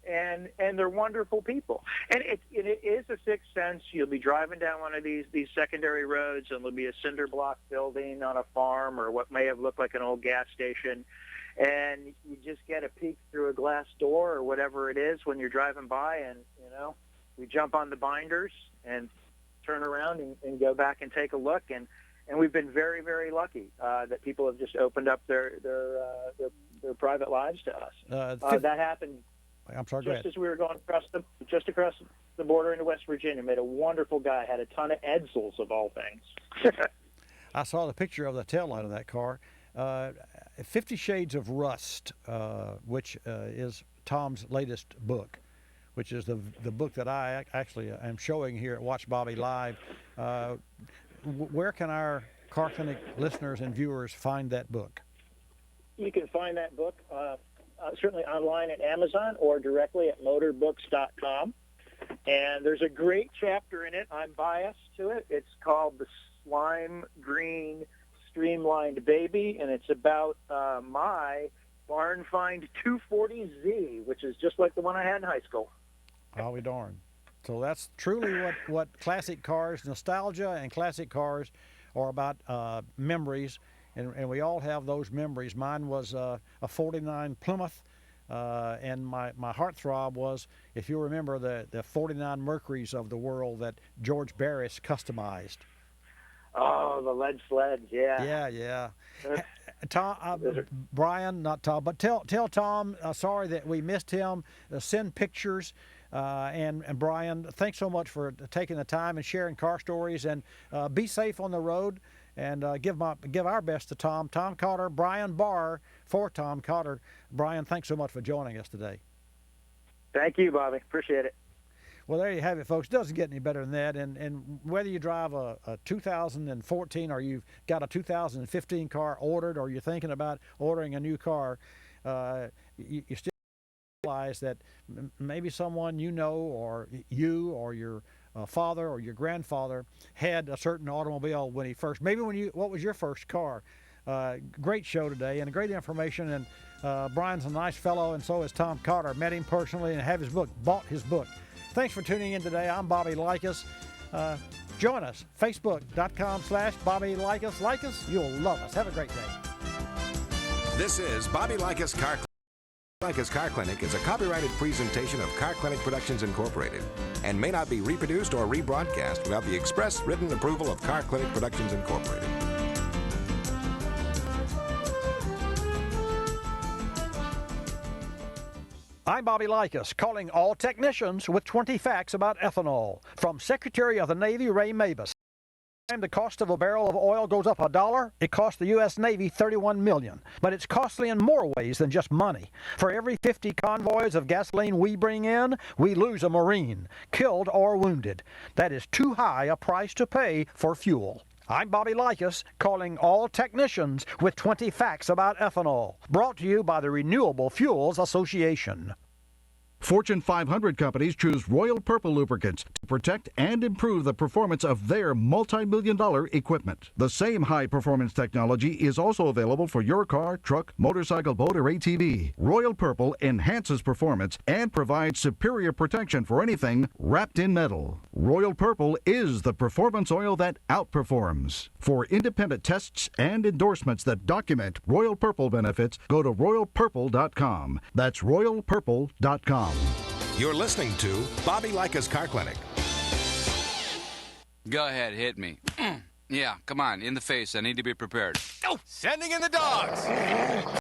S20: And they're wonderful people. And it is a sixth sense. You'll be driving down one of these secondary roads, and there'll be a cinder block building on a farm or what may have looked like an old gas station. And you just get a peek through a glass door or whatever it is when you're driving by, and, we jump on the binders and turn around and go back and take a look. And we've been very, very lucky that people have just opened up their private lives to us. That happened.
S1: I'm sorry,
S20: just as we were going across the border into West Virginia, met a wonderful guy, had a ton of Edsels of all things.
S1: I saw the picture of the taillight of that car. 50 Shades of Rust, which is Tom's latest book, which is the book that I actually am showing here at Watch Bobby Live. Where can our Car Clinic listeners and viewers find that book?
S20: You can find that book certainly online at Amazon or directly at motorbooks.com. And there's a great chapter in it. I'm biased to it. It's called The Slime Green Streamlined Baby, and it's about my barn find 240Z, which is just like the one I had in high school.
S1: I'll be darned. So that's truly what classic cars, nostalgia and classic cars are about, memories. And we all have those memories. Mine was a 49 Plymouth, and my heartthrob was, if you remember, the 49 Mercurys of the world that George Barris customized.
S20: Oh, the lead sleds, yeah.
S1: Yeah. Tom, Brian, not Tom, but tell Tom, sorry that we missed him. Send pictures. And Brian, thanks so much for taking the time and sharing car stories. And be safe on the road. And give our best to Tom Cotter, Brian Barr for Tom Cotter. Brian, thanks so much for joining us today.
S20: Thank you, Bobby. Appreciate it.
S1: Well, there you have it, folks. It doesn't get any better than that. And whether you drive a 2014 or you've got a 2015 car ordered or you're thinking about ordering a new car, you still realize that maybe someone you know or your father or your grandfather had a certain automobile when he first, what was your first car? Great show today and great information. And Brian's a nice fellow, and so is Tom Cotter. Met him personally and have his book, bought his book. Thanks for tuning in today. I'm Bobby Likis. Join us, facebook.com/Bobby Likis. Like us, you'll love us. Have a great day.
S3: This is Bobby Likis Car Clinic. Likis Car Clinic is a copyrighted presentation of Car Clinic Productions Incorporated and may not be reproduced or rebroadcast without the express written approval of Car Clinic Productions Incorporated.
S1: I'm Bobby Likis, calling all technicians with 20 facts about ethanol. From Secretary of the Navy Ray Mabus. The cost of a barrel of oil goes up $1, it costs the U.S. Navy $31 million. But it's costly in more ways than just money. For every 50 convoys of gasoline we bring in, we lose a Marine, killed or wounded. That is too high a price to pay for fuel. I'm Bobby Likis, calling all technicians with 20 facts about ethanol. Brought to you by the Renewable Fuels Association.
S2: Fortune 500 companies choose Royal Purple lubricants to protect and improve the performance of their multi-million-dollar equipment. The same high-performance technology is also available for your car, truck, motorcycle, boat, or ATV. Royal Purple enhances performance and provides superior protection for anything wrapped in metal. Royal Purple is the performance oil that outperforms. For independent tests and endorsements that document Royal Purple benefits, go to royalpurple.com. That's royalpurple.com.
S3: You're listening to Bobby Likis Car Clinic.
S14: Go ahead, hit me. Yeah, come on, in the face. I need to be prepared.
S21: Sending in the dogs.